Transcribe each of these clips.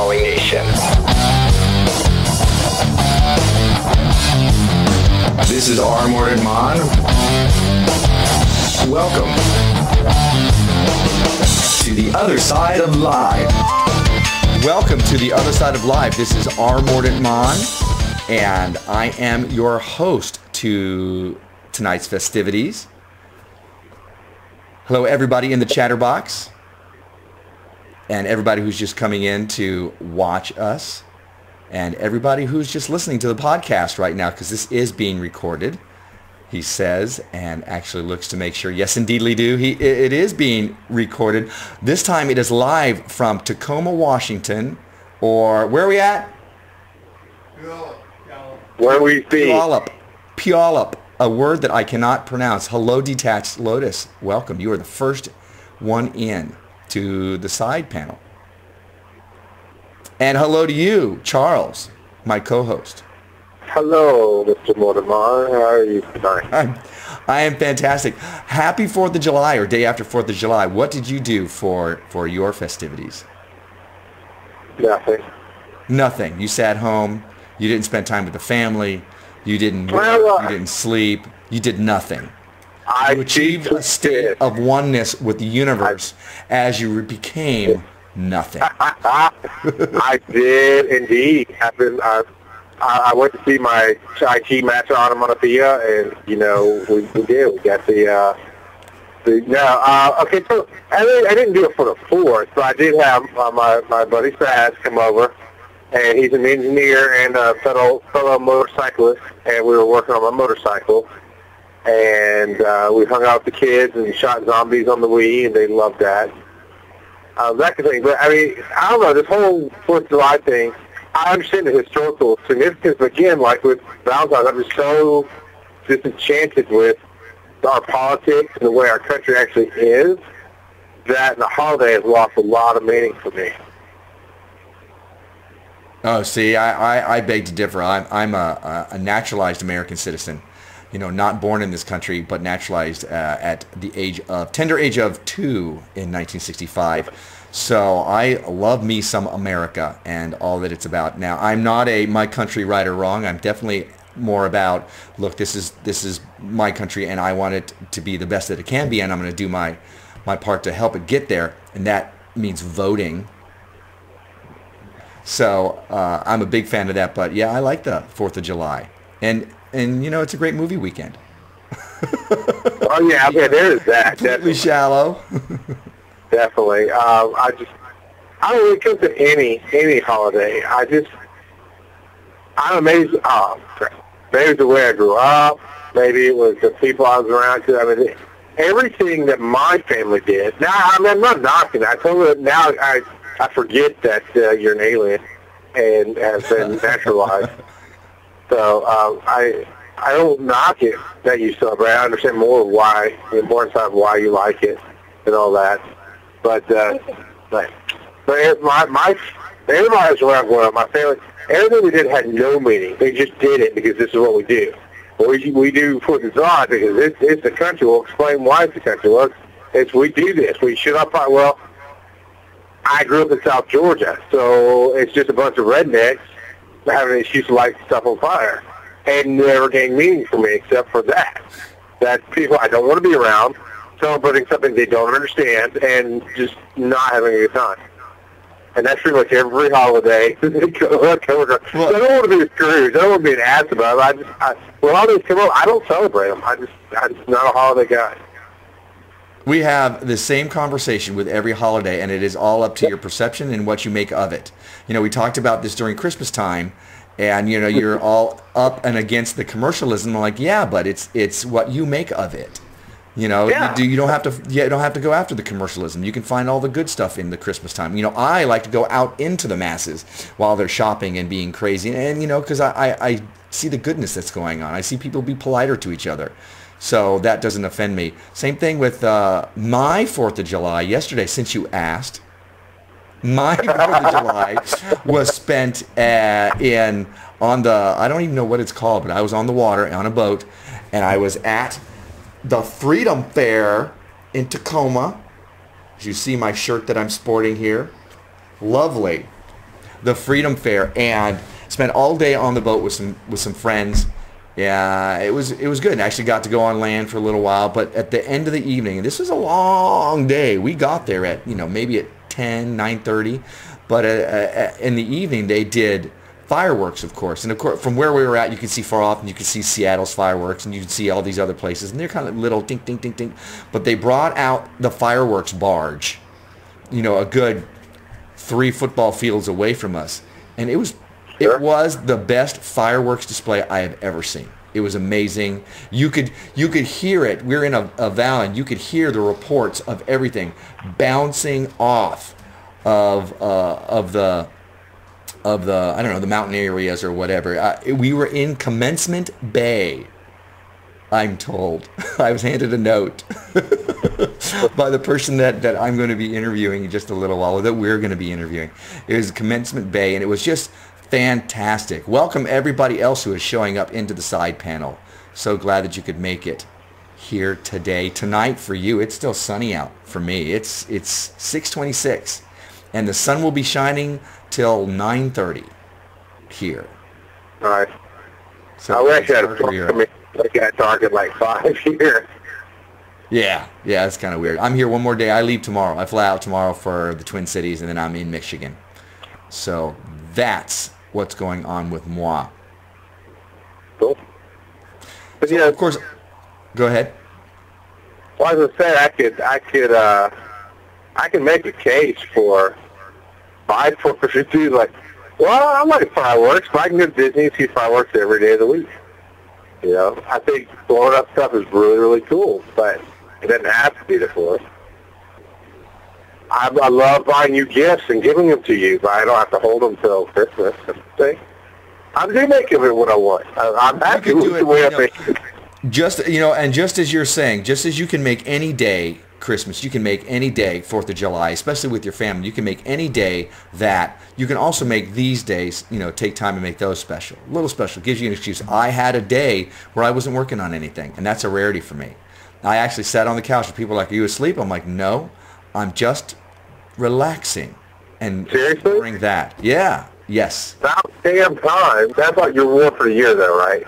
growing nation. This is our Mordant Mahon. Welcome to the other side of live. Welcome to the other side of live. This is our Mordant Mahon, and I am your host to tonight's festivities. Hello, everybody in the chatterbox, and everybody who's just coming in to watch us, and everybody who's just listening to the podcast right now, because this is being recorded. He says, and actually looks to make sure, yes, indeedly do. It is being recorded. This time it is live from Tacoma, Washington, or where are we at? Where we be? Puyallup, a word that I cannot pronounce. Hello, Detached Lotus. Welcome. You are the first one in to the side panel. And hello to you, Charles, my co-host. Hello, Mr. Mortimer. How are you tonight? I am fantastic. Happy 4th of July, or day after 4th of July. What did you do for your festivities? Nothing. Nothing. You sat home. You didn't spend time with the family. You didn't work. You didn't sleep. You did nothing. You achieved a state of oneness with the universe as you became nothing. I did indeed. I went to see my Tai Chi master onomatopoeia, and we did. We got okay. So I didn't do it for the 4th, but I did have my buddy Spaz come over, and he's an engineer and a fellow motorcyclist, and we were working on my motorcycle, and we hung out with the kids and shot zombies on the Wii, and they loved that. That kind of thing. But I mean, I don't know, this whole 4th of July thing. I understand the historical significance, but again, like with Valentine's, I'm just so disenchanted with our politics and the way our country actually is that the holiday has lost a lot of meaning for me. Oh, see, I beg to differ. I'm a naturalized American citizen, not born in this country, but naturalized at the tender age of 2 in 1965. So I love me some America and all that it's about. Now, I'm not a my country right or wrong. I'm definitely more about, look, this is my country, and I want it to be the best that it can be, and I'm going to do my part to help it get there, and that means voting. So I'm a big fan of that. But yeah, I like the 4th of July, and it's a great movie weekend. Oh yeah, okay, there is that. Completely shallow. Definitely. I don't really come to any holiday. I don't know, maybe it's the way I grew up. Maybe it was the people I was around to. I mean, everything that my family did. Now, I'm not knocking. I told you now I forget that you're an alien and have been naturalized. So I don't knock it that you celebrate. I understand more of why, the importance of why you like it and all that. But everybody was around growing up. My family, everything we did had no meaning. They just did it because this is what we do. We do 4th of July because it's the country. We'll explain why it's the country. Well, we do this. We should up. Well, I grew up in South Georgia, so it's just a bunch of rednecks having an excuse to light stuff on fire, and never gained meaning for me except for that. That people I don't want to be around, celebrating something they don't understand, and just not having a good time. And that's pretty much every holiday. I don't want to be a Scrooge. I don't want to be an ass about it. When holidays come up, I don't celebrate them. I'm just not a holiday guy. We have the same conversation with every holiday, and it is all up to your perception and what you make of it. We talked about this during Christmas time, and you're all up and against the commercialism. I'm like, yeah, but it's what you make of it. You don't have to go after the commercialism. You can find all the good stuff in the Christmas time. I like to go out into the masses while they're shopping and being crazy, and because I see the goodness that's going on. I see people be politer to each other. So that doesn't offend me. Same thing with my 4th of July. Yesterday, since you asked, my 4th of July was spent on the, I don't even know what it's called, but I was on the water on a boat, and I was at the Freedom Fair in Tacoma. As you see my shirt that I'm sporting here. Lovely. the Freedom Fair, and spent all day on the boat with some friends. Yeah, it was good. And actually got to go on land for a little while, but at the end of the evening, and this was a long day. We got there at maybe at 9:30, but in the evening they did fireworks, of course. And of course, from where we were at, you could see far off, and you could see Seattle's fireworks, and you could see all these other places, and they're kind of little dink, dink, dink, dink. But they brought out the fireworks barge, a good 3 football fields away from us, and it was the best fireworks display I have ever seen. It was amazing. You could hear it. We're in a valley, and you could hear the reports of everything bouncing off of the I don't know, the mountain areas or whatever. We were in Commencement Bay, I'm told. I was handed a note by the person that I'm going to be interviewing in just a little while, or that we're going to be interviewing. It was Commencement Bay, and it was just fantastic. Welcome everybody else who is showing up into the side panel. So glad that you could make it here today. Tonight for you, it's still sunny out for me. It's 6:26, and the sun will be shining till 9:30 here. All right. So I wish I had a target. Like I target like 5 here. Yeah, it's kind of weird. I'm here one more day. I leave tomorrow. I fly out tomorrow for the Twin Cities, and then I'm in Michigan. So that's what's going on with moi. Cool. But So, of course, go ahead. Well, as I said, I could make a case for fireworks too. Like, well, I like fireworks, but I can go to Disney and see fireworks every day of the week. I think blowing up stuff is really, really cool, but it doesn't have to be the for us. I love buying you gifts and giving them to you, but I don't have to hold them till Christmas. I do make of it what I want. I'm happy with the way I think. Just and just as you're saying, just as you can make any day Christmas, you can make any day 4th of July, especially with your family. You can make any day that. You can also make these days, take time to make those special. A little special. Gives you an excuse. I had a day where I wasn't working on anything, and that's a rarity for me. I actually sat on the couch and people were like, "Are you asleep?" I'm like, "No, I'm just relaxing." And seriously? Bring that. Yeah. Yes. About damn time. That's like your reward for the year, though, right?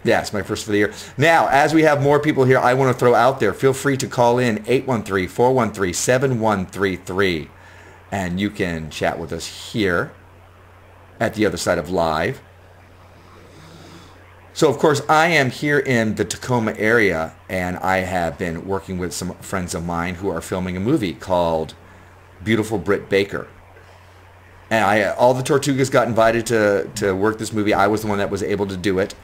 Yeah, it's my first for the year. Now, as we have more people here, I want to throw out there, feel free to call in 813-413-7133, and you can chat with us here at the other side of live. So, of course, I am here in the Tacoma area, and I have been working with some friends of mine who are filming a movie called Beautiful Brit Baker. And all the Tortugas got invited to work this movie. I was the one that was able to do it.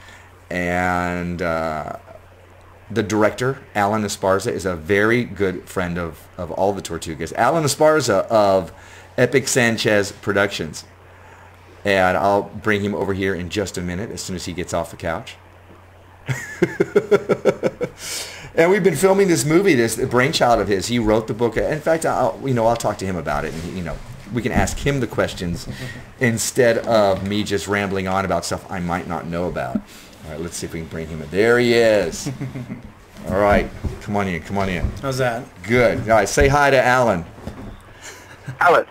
And the director, Alan Esparza, is a very good friend of all the Tortugas. Alan Esparza of Epic Sanchez Productions. And I'll bring him over here in just a minute as soon as he gets off the couch. And we've been filming this movie, this brainchild of his. He wrote the book. In fact, I'll talk to him about it. And, we can ask him the questions instead of me just rambling on about stuff I might not know about. All right, let's see if we can bring him in. There he is. All right, come on in. How's that? Good. All right, say hi to Alan. Alan.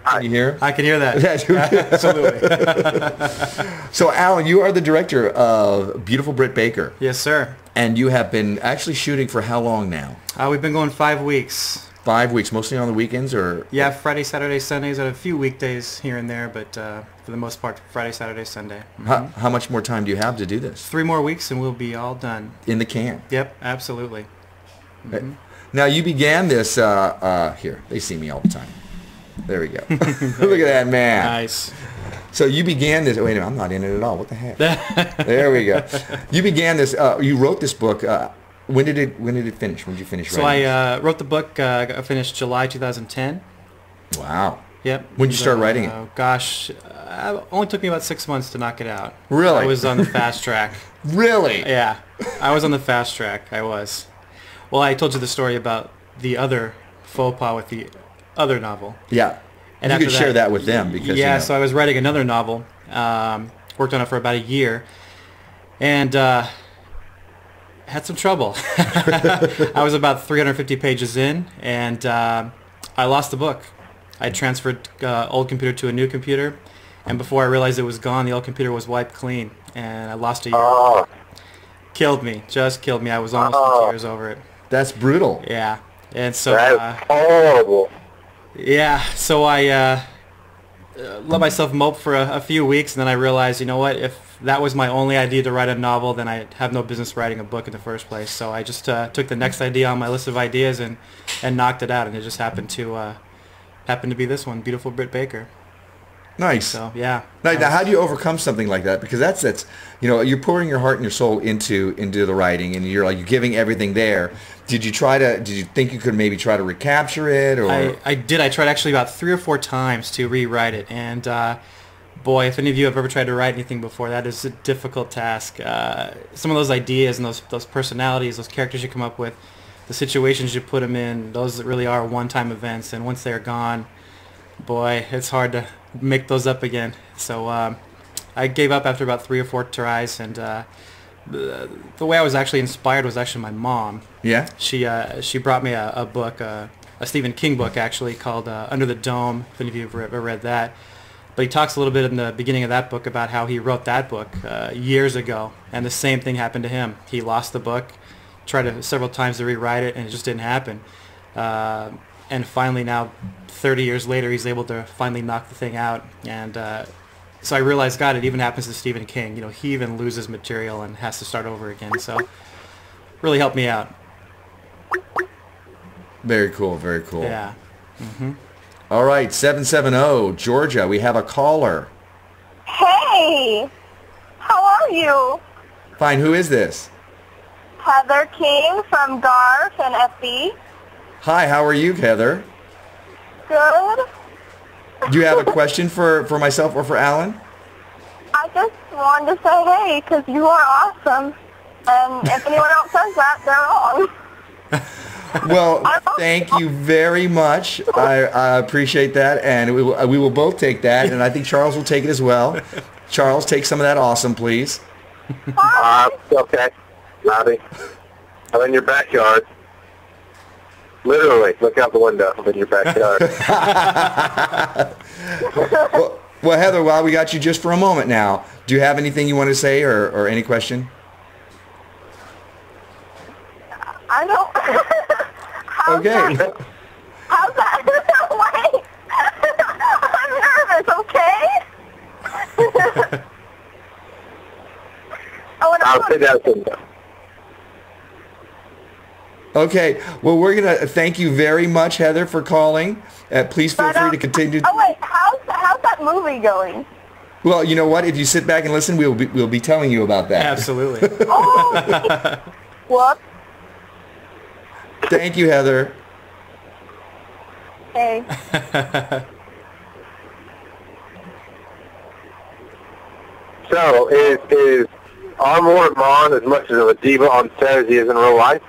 Can you hear? I can hear that. Absolutely. So, Alan, you are the director of Beautiful Brit Baker. Yes, sir. And you have been actually shooting for how long now? We've been going 5 weeks. 5 weeks, mostly on the weekends, or? Yeah, Friday, Saturday, Sundays, and a few weekdays here and there, but for the most part, Friday, Saturday, Sunday. Mm-hmm. How much more time do you have to do this? 3 more weeks and we'll be all done. In the can? Yep, absolutely. Mm-hmm. Now, you began this, here, they see me all the time. There we go. Look at that man. Nice. So you began this, wait a minute, I'm not in it at all. What the heck? There we go. You began this, you wrote this book, when did it finish? When did you finish writing? So I wrote the book, I finished July 2010. Wow. Yep. When did you start writing it? Gosh, it only took me about 6 months to knock it out. Really? I was on the fast track. Really? Yeah. I was on the fast track. I was. Well, I told you the story about the other faux pas with the other novel. Yeah. And you could share that with them because so I was writing another novel. Worked on it for about a year, and had some trouble. I was about 350 pages in, and I lost the book. I transferred old computer to a new computer, and before I realized it was gone, the old computer was wiped clean, and I lost a year. Oh, Killed me, just killed me. I was almost in tears over it. That's brutal. Yeah, and so that's horrible. yeah, so I let myself mope for a few weeks, and then I realized, you know what? If that was my only idea to write a novel, then I have no business writing a book in the first place. So I just took the next idea on my list of ideas and knocked it out, and it just happened to be this one, Beautiful Brit Baker. Nice. So yeah. Now, how do you overcome something like that? Because that's you're pouring your heart and your soul into the writing, and you're giving everything there. Did you think you could maybe try to recapture it, or? I did. I tried actually about 3 or 4 times to rewrite it, and boy, if any of you have ever tried to write anything before, that is a difficult task. Some of those ideas and those personalities, those characters you come up with, the situations you put them in, those really are one-time events, and once they're gone, boy, it's hard to make those up again. So I gave up after about 3 or 4 tries, and the way I was actually inspired was actually my mom. Yeah? She brought me a book, a Stephen King book actually, called Under the Dome, if any of you have ever read that. But he talks a little bit in the beginning of that book about how he wrote that book years ago, and the same thing happened to him. He lost the book, tried several times to rewrite it, and it just didn't happen. And finally now, 30 years later, he's able to finally knock the thing out. And so I realized, God, it even happens to Stephen King. He even loses material and has to start over again. So really helped me out. Very cool, very cool. Yeah. Mm-hmm. All right, 770, Georgia, we have a caller. Hey! How are you? Fine, who is this? Heather King from Garf and FB. Hi, how are you, Heather? Good. Do you have a question for myself or for Alan? I just wanted to say hey, because you are awesome. And if anyone else says that, they're wrong. Well, thank you very much. I appreciate that, and we will both take that, and I think Charles will take it as well. Charles, take some of that awesome, please. Okay. Robbie, I'm in your backyard. Literally, look out the window. I'm in your backyard. well, Heather, while we got you just for a moment now, do you have anything you want to say or any question? I don't... Okay. How's that? Wait. I'm nervous, okay? I'll sit down soon. Okay. Well, we're going to thank you very much, Heather, for calling. Please feel free to continue. Oh, wait. How's that movie going? Well, you know what? If you sit back and listen, we'll be telling you about that. Absolutely. Oh, whoops. Thank you, Heather. Okay. So, is Mordant Mahon as much of a diva on set as he is in real life?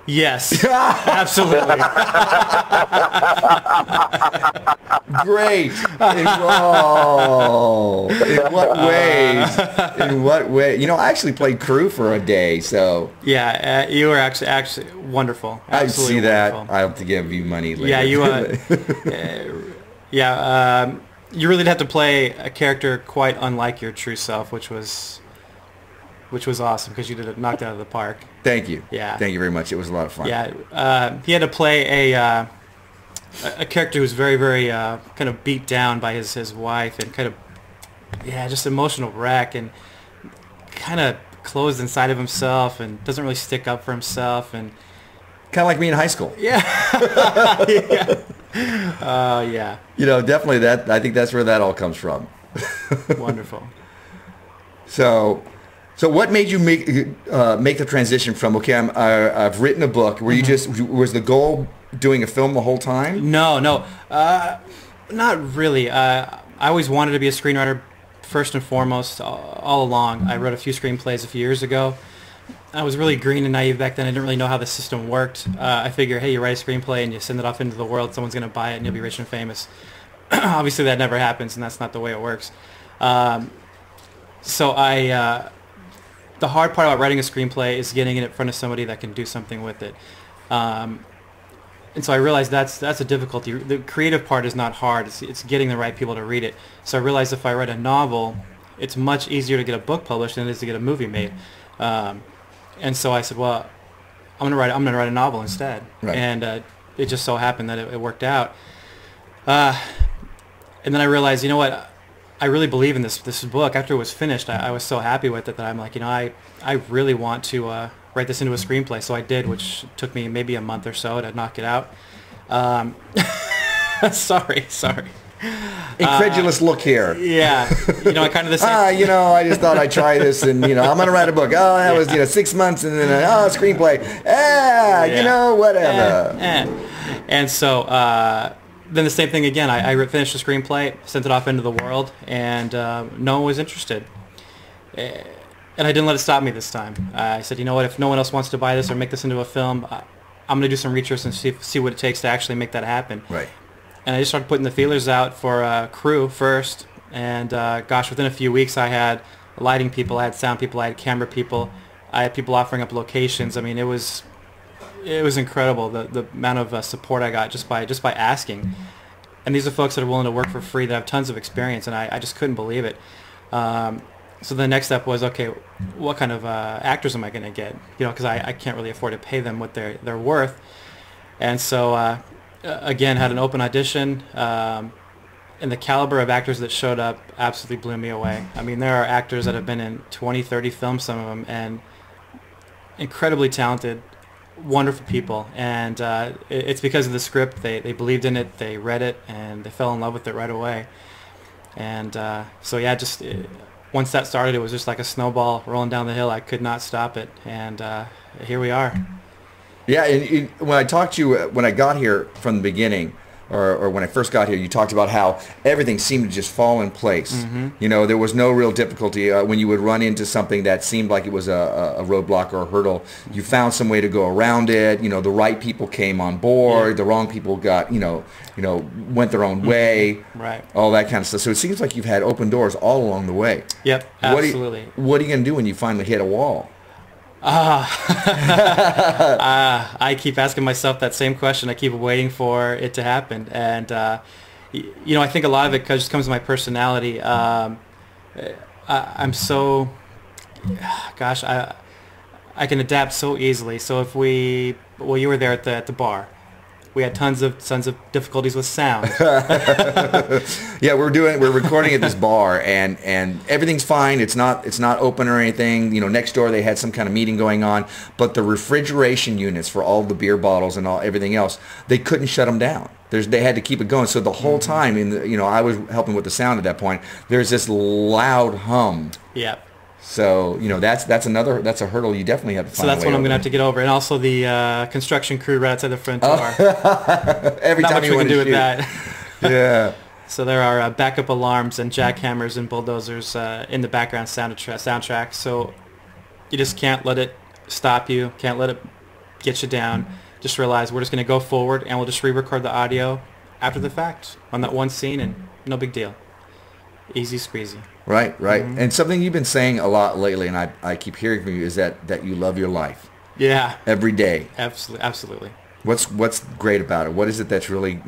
Yes, absolutely. Great. In what ways? In what way? I actually played crew for a day, so. Yeah, you were actually wonderful. I see that. Wonderful. I have to give you money later. Yeah, you really did have to play a character quite unlike your true self, which was awesome because you did it knocked out of the park. Thank you. Yeah. Thank you very much. It was a lot of fun. Yeah, he had to play a character who was very, very kind of beat down by his wife and kind of, just emotional wreck and kind of closed inside of himself and doesn't really stick up for himself and kind of like me in high school. Yeah. Yeah. Definitely that. I think that's where that all comes from. Wonderful. So what made you make the transition from I've written a book? Were you was the goal doing a film the whole time? No, not really. I always wanted to be a screenwriter first and foremost all along. I wrote a few screenplays a few years ago. I was really green and naive back then. I didn't really know how the system worked. I figured, hey, you write a screenplay and you send it off into the world. Someone's going to buy it and you'll be rich and famous. Obviously, that never happens, and that's not the way it works. So the hard part about writing a screenplay is getting it in front of somebody that can do something with it. and so I realized that's a difficulty. The creative part is not hard. It's getting the right people to read it. So I realized if I write a novel, it's much easier to get a book published than it is to get a movie made. And so I said, well, I'm gonna write a novel instead. Right. And it just so happened that it worked out. And then I realized, you know what? I really believe in this book. After it was finished, I was so happy with it that I'm like, you know, I really want to write this into a screenplay. So I did, which took me maybe a month or so to knock it out. Sorry. Incredulous look here. Yeah, you know, I kind of the same. You know, I just thought I'd try this, and you know, I'm gonna write a book. Oh, that was 6 months, and then a screenplay. You know, whatever. And so then the same thing again. I finished the screenplay, sent it off into the world, and no one was interested. And I didn't let it stop me this time. I said, you know what? If no one else wants to buy this or make this into a film, I'm gonna do some research and see what it takes to actually make that happen. Right. And I just started putting the feelers out for crew first. And gosh, within a few weeks, I had lighting people, I had sound people, I had camera people, I had people offering up locations. I mean, it was incredible the amount of support I got just by asking. And these are folks that are willing to work for free, that have tons of experience, and I just couldn't believe it. So the next step was, okay, what kind of actors am I going to get? You know, because I can't really afford to pay them what they're worth. And so again, had an open audition, and the caliber of actors that showed up absolutely blew me away. I mean, there are actors that have been in 20, 30 films, some of them, and incredibly talented, wonderful people. And it's because of the script. They believed in it, they read it, and they fell in love with it right away. And so yeah, just once that started, it was just like a snowball rolling down the hill. I could not stop it, and here we are. Yeah, and when I talked to you, when I got here from the beginning, or when I first got here, you talked about how everything seemed to just fall in place. Mm-hmm. You know, there was no real difficulty. When you would run into something that seemed like it was a roadblock or a hurdle, you found some way to go around it. You know, the right people came on board. The wrong people got, went their own way. Right. All that kind of stuff. So it seems like you've had open doors all along the way. Yep, absolutely. What are you going to do when you finally hit a wall? I keep asking myself that same question. I keep waiting for it to happen, and I think a lot of it just comes to my personality. I'm so, gosh, I can adapt so easily. So if you were there at the bar. We had tons of difficulties with sound. Yeah, we're recording at this bar, and everything's fine. It's not open or anything. You know, next door they had some kind of meeting going on, but the refrigeration units for all the beer bottles and everything else, they couldn't shut them down. They had to keep it going. So the whole time, I was helping with the sound at that point. There's this loud hum. Yeah. So, that's a hurdle you definitely have to find. So that's what I'm going to have to get over. And also the construction crew right outside the front door. Every Not time much you we can want to do with shoot. that. Yeah. So there are backup alarms and jackhammers and bulldozers in the background soundtrack. So you just can't let it stop you. Can't let it get you down. Just realize we're just going to go forward, and we'll just re-record the audio after the fact on that one scene, and no big deal. Easy squeezy. Right. Mm-hmm. And something you've been saying a lot lately, and I keep hearing from you, is that you love your life. Yeah. Every day. Absolutely. What's great about it? What is it that's really,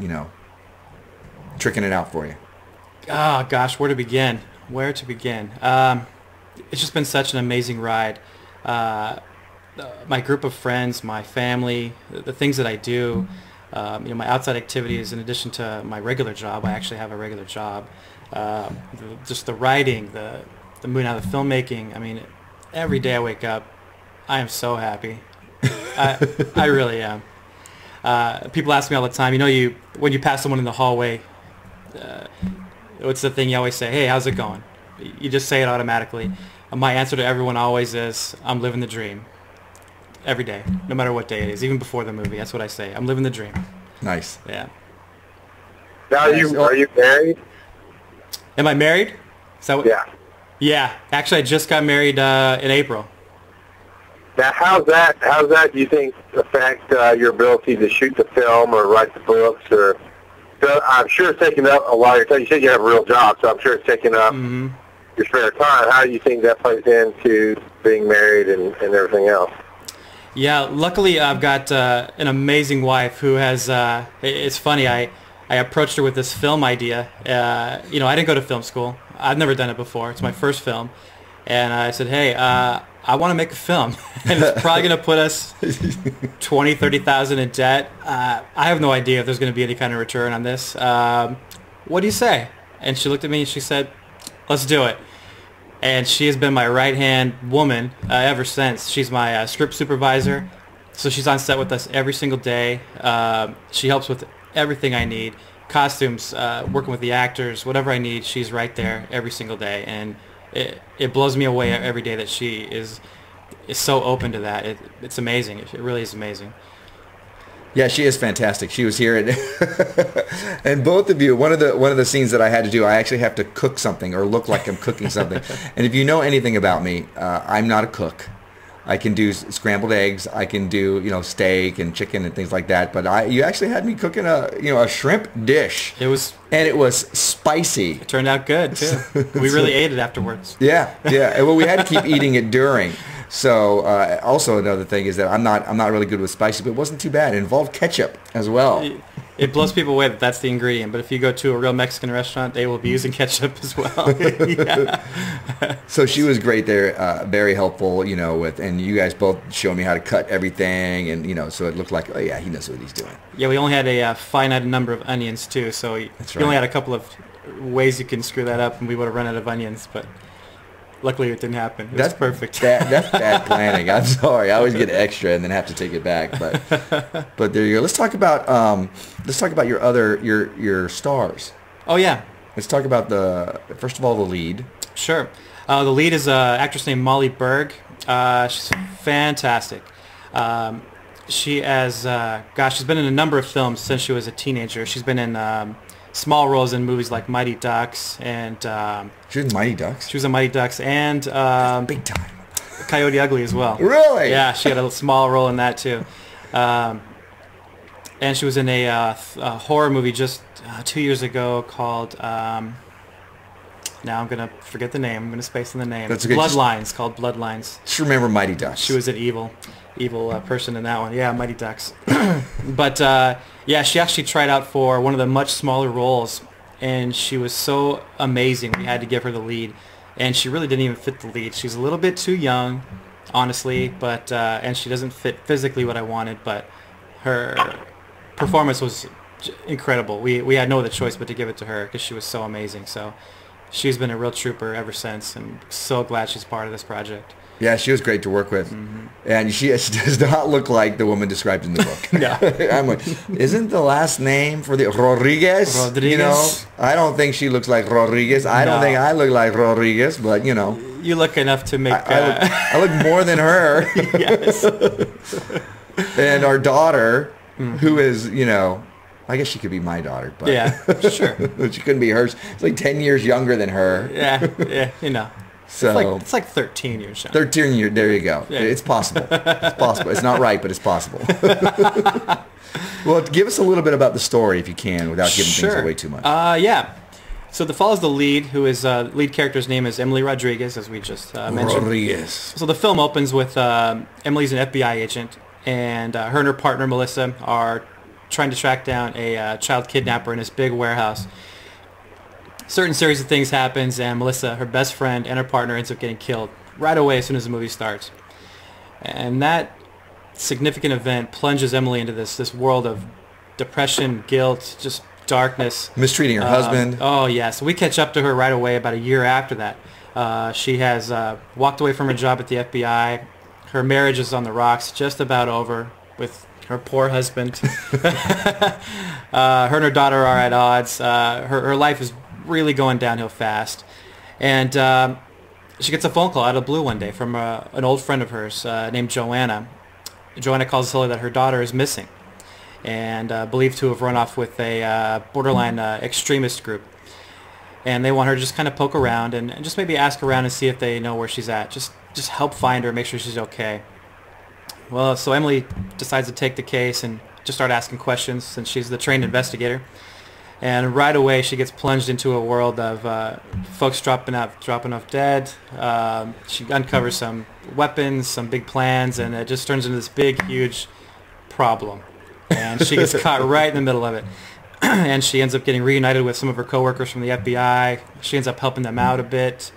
tricking it out for you? Oh, gosh, where to begin? It's just been such an amazing ride. My group of friends, my family, the things that I do, my outside activities, in addition to my regular job. I actually have a regular job. Just the writing, the moving out of the filmmaking. I mean, every day I wake up, I am so happy. I really am. People ask me all the time, when you pass someone in the hallway, what's the thing you always say? Hey, how's it going? You just say it automatically. My answer to everyone always is, I'm living the dream. Every day, no matter what day it is, even before the movie. That's what I say. I'm living the dream. Nice. Yeah. Now, are you married? Am I married? Is that what? Yeah. Yeah. Actually, I just got married in April. Now, how's that, do you think, affect your ability to shoot the film or write the books? So I'm sure it's taking up a lot of your time. You said you have a real job, so I'm sure it's taking up your spare time. How do you think that plays into being married and everything else? Yeah, luckily I've got an amazing wife who has, it's funny, I approached her with this film idea. You know, I didn't go to film school. I've never done it before. It's my first film. And I said, hey, I want to make a film. And it's probably going to put us 20, 30,000 in debt. I have no idea if there's going to be any kind of return on this. What do you say? And she looked at me and she said, let's do it. And she has been my right-hand woman ever since. She's my script supervisor. So she's on set with us every single day. She helps with everything I need. Costumes, working with the actors, whatever I need, she's right there every single day. And it blows me away every day that she is so open to that. It's amazing. It really is amazing. Yeah, she is fantastic. She was here, and both of you. One of the scenes that I had to do, I actually have to cook something or look like I'm cooking something. And if you know anything about me, I'm not a cook. I can do scrambled eggs. I can do steak and chicken and things like that. But you actually had me cooking a shrimp dish. It was spicy. It turned out good too. We really ate it afterwards. Yeah. Well, we had to keep eating it during. So also another thing is that I'm not really good with spicy, but it wasn't too bad. It involved ketchup as well. It blows people away that that's the ingredient, but if you go to a real Mexican restaurant, they will be using ketchup as well. Yeah. So she was great there, very helpful, and you guys both showed me how to cut everything, and so it looked like, oh yeah, he knows what he's doing. Yeah, we only had a finite number of onions too, so you only had a couple of ways you can screw that up, and we would have run out of onions, but luckily it didn't happen. That's perfect. That's bad planning. I'm sorry. I always get extra and then have to take it back. But there you go. Let's talk about your stars. Oh yeah. Let's talk about first of all the lead. Sure. The lead is an actress named Molly Berg. She's fantastic. She's been in a number of films since she was a teenager. She's been in small roles in movies like Mighty Ducks and she was in Mighty Ducks. She was in Mighty Ducks and big time Coyote Ugly as well. Really? Yeah, she had a small role in that too. And she was in a horror movie just 2 years ago called now I'm gonna forget the name. I'm gonna space on the name. That's okay. Bloodlines, called Bloodlines. Just remember Mighty Ducks. She was an evil person in that one. Yeah, Mighty Ducks. But yeah, she actually tried out for one of the much smaller roles, and she was so amazing. We had to give her the lead, and she really didn't even fit the lead. She's a little bit too young, honestly, but and she doesn't fit physically what I wanted. But her performance was incredible. We had no other choice but to give it to her because she was so amazing. So she's been a real trooper ever since, and so glad she's part of this project. Yeah, she was great to work with. Mm-hmm. And she does not look like the woman described in the book. No. I'm like, isn't the last name for the Rodriguez? I don't think she looks like Rodriguez. I don't think I look like Rodriguez, but You look enough to make... I look more than her. Yes. And our daughter, who is, I guess she could be my daughter, but yeah, sure. She couldn't be hers. It's like 10 years younger than her. Yeah, So it's like 13 years younger. 13 years, there you go. Yeah. It's possible. It's possible. It's not right, but it's possible. Well, give us a little bit about the story, if you can, without giving things away too much. Yeah. So the follows the lead, who is lead character's name is Emily Rodriguez, as we just mentioned. Rodriguez. So the film opens with Emily's an FBI agent, and her and her partner Melissa are trying to track down a child kidnapper in this big warehouse. Certain series of things happens, and Melissa, her best friend, and her partner ends up getting killed right away as soon as the movie starts. And that significant event plunges Emily into this world of depression, guilt, just darkness. Mistreating her husband. Oh, yeah. So we catch up to her right away about a year after that. She has walked away from her job at the FBI. Her marriage is on the rocks, just about over with her poor husband. Her and her daughter are at odds. Her life is really going downhill fast, and she gets a phone call out of the blue one day from an old friend of hers named Joanna. Joanna calls to tell her that her daughter is missing and believed to have run off with a borderline extremist group, and they want her to just kind of poke around and just maybe ask around and see if they know where she's at. Just help find her, make sure she's okay. Well, so Emily decides to take the case and just start asking questions since she's the trained investigator. And right away, she gets plunged into a world of folks dropping off dead. She uncovers some weapons, some big plans, and it just turns into this big, huge problem. And she gets caught right in the middle of it. And she ends up getting reunited with some of her coworkers from the FBI. She ends up helping them out a bit.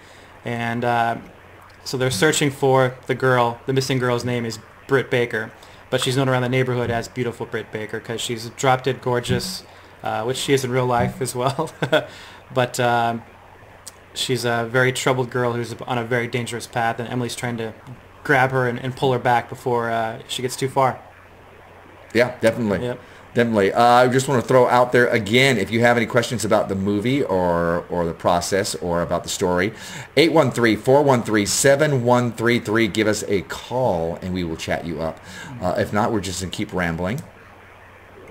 And so they're searching for the girl. The missing girl's name is Brit Baker, but she's known around the neighborhood as Beautiful Brit Baker because she's drop-dead gorgeous, which she is in real life as well. But she's a very troubled girl who's on a very dangerous path, and Emily's trying to grab her and pull her back before she gets too far. Yeah, definitely. Yep. Definitely. I just want to throw out there again, if you have any questions about the movie or the process or about the story, 813-413-7133. Give us a call and we will chat you up. If not, we're just going to keep rambling.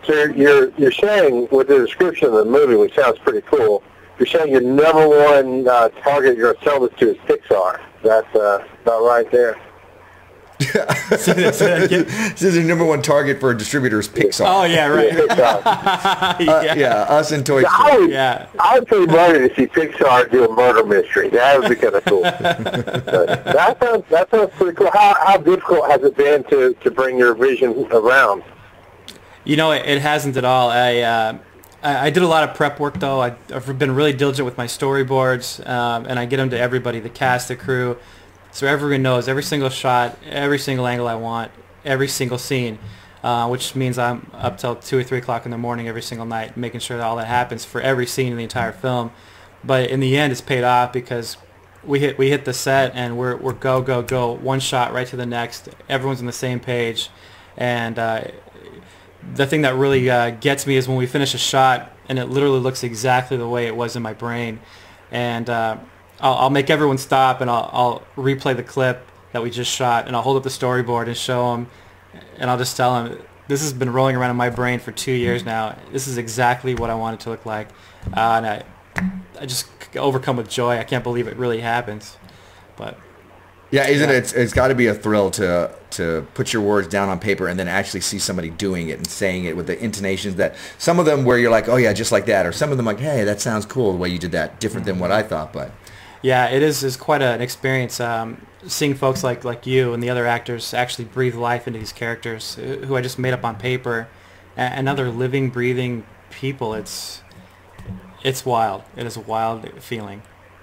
So you're saying with the description of the movie, which sounds pretty cool, you're saying your number one target you're going to sell this to is Pixar. That's about right there. This is the number one target for a distributor is Pixar. Oh, yeah, right. Yeah, us and Toy Story. I would pay money to see Pixar do a murder mystery. That would be kind of cool. That sounds pretty cool. How difficult has it been to bring your vision around? You know, it hasn't at all. I did a lot of prep work, though. I've been really diligent with my storyboards, and I get them to everybody, the cast, the crew, so everyone knows every single shot, every single angle I want, every single scene, which means I'm up till 2 or 3 o'clock in the morning every single night making sure that all that happens for every scene in the entire film. But in the end, it's paid off because we hit the set and we're go, go, go, one shot right to the next. Everyone's on the same page. And the thing that really gets me is when we finish a shot and it literally looks exactly the way it was in my brain. And I'll make everyone stop and I'll replay the clip that we just shot and I'll hold up the storyboard and show them and I'll just tell them, this has been rolling around in my brain for 2 years now. This is exactly what I want it to look like. And I just overcome with joy. I can't believe it really happens. But yeah, isn't it? It's got to be a thrill to put your words down on paper and then actually see somebody doing it and saying it with the intonations that some of them where you're like, oh yeah, just like that, or some of them like, hey, that sounds cool the way you did that, different than what I thought, but. Yeah, it is quite an experience seeing folks like you and the other actors actually breathe life into these characters who I just made up on paper, and now they're living, breathing people. It's wild. It is a wild feeling.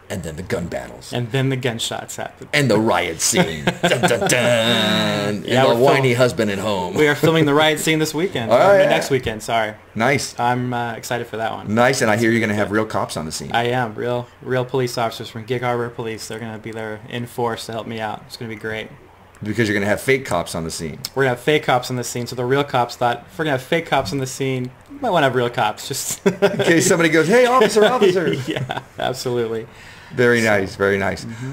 And then the gun battles. And then the gunshots happen. And the riot scene. Dun, dun, dun. Yeah, and the whiny husband at home. We are filming the riot scene this weekend. Next weekend, sorry. Nice. I'm excited for that one. Nice, and I hear you're going to have real cops on the scene. I am. Real police officers from Gig Harbor Police. They're going to be there in force to help me out. It's going to be great. Because you're going to have fake cops on the scene. We're going to have fake cops on the scene, so the real cops thought, if we're going to have fake cops on the scene, we might want to have real cops. Just in case somebody goes, hey, officer. Yeah, absolutely. Very nice, very nice. Mm-hmm.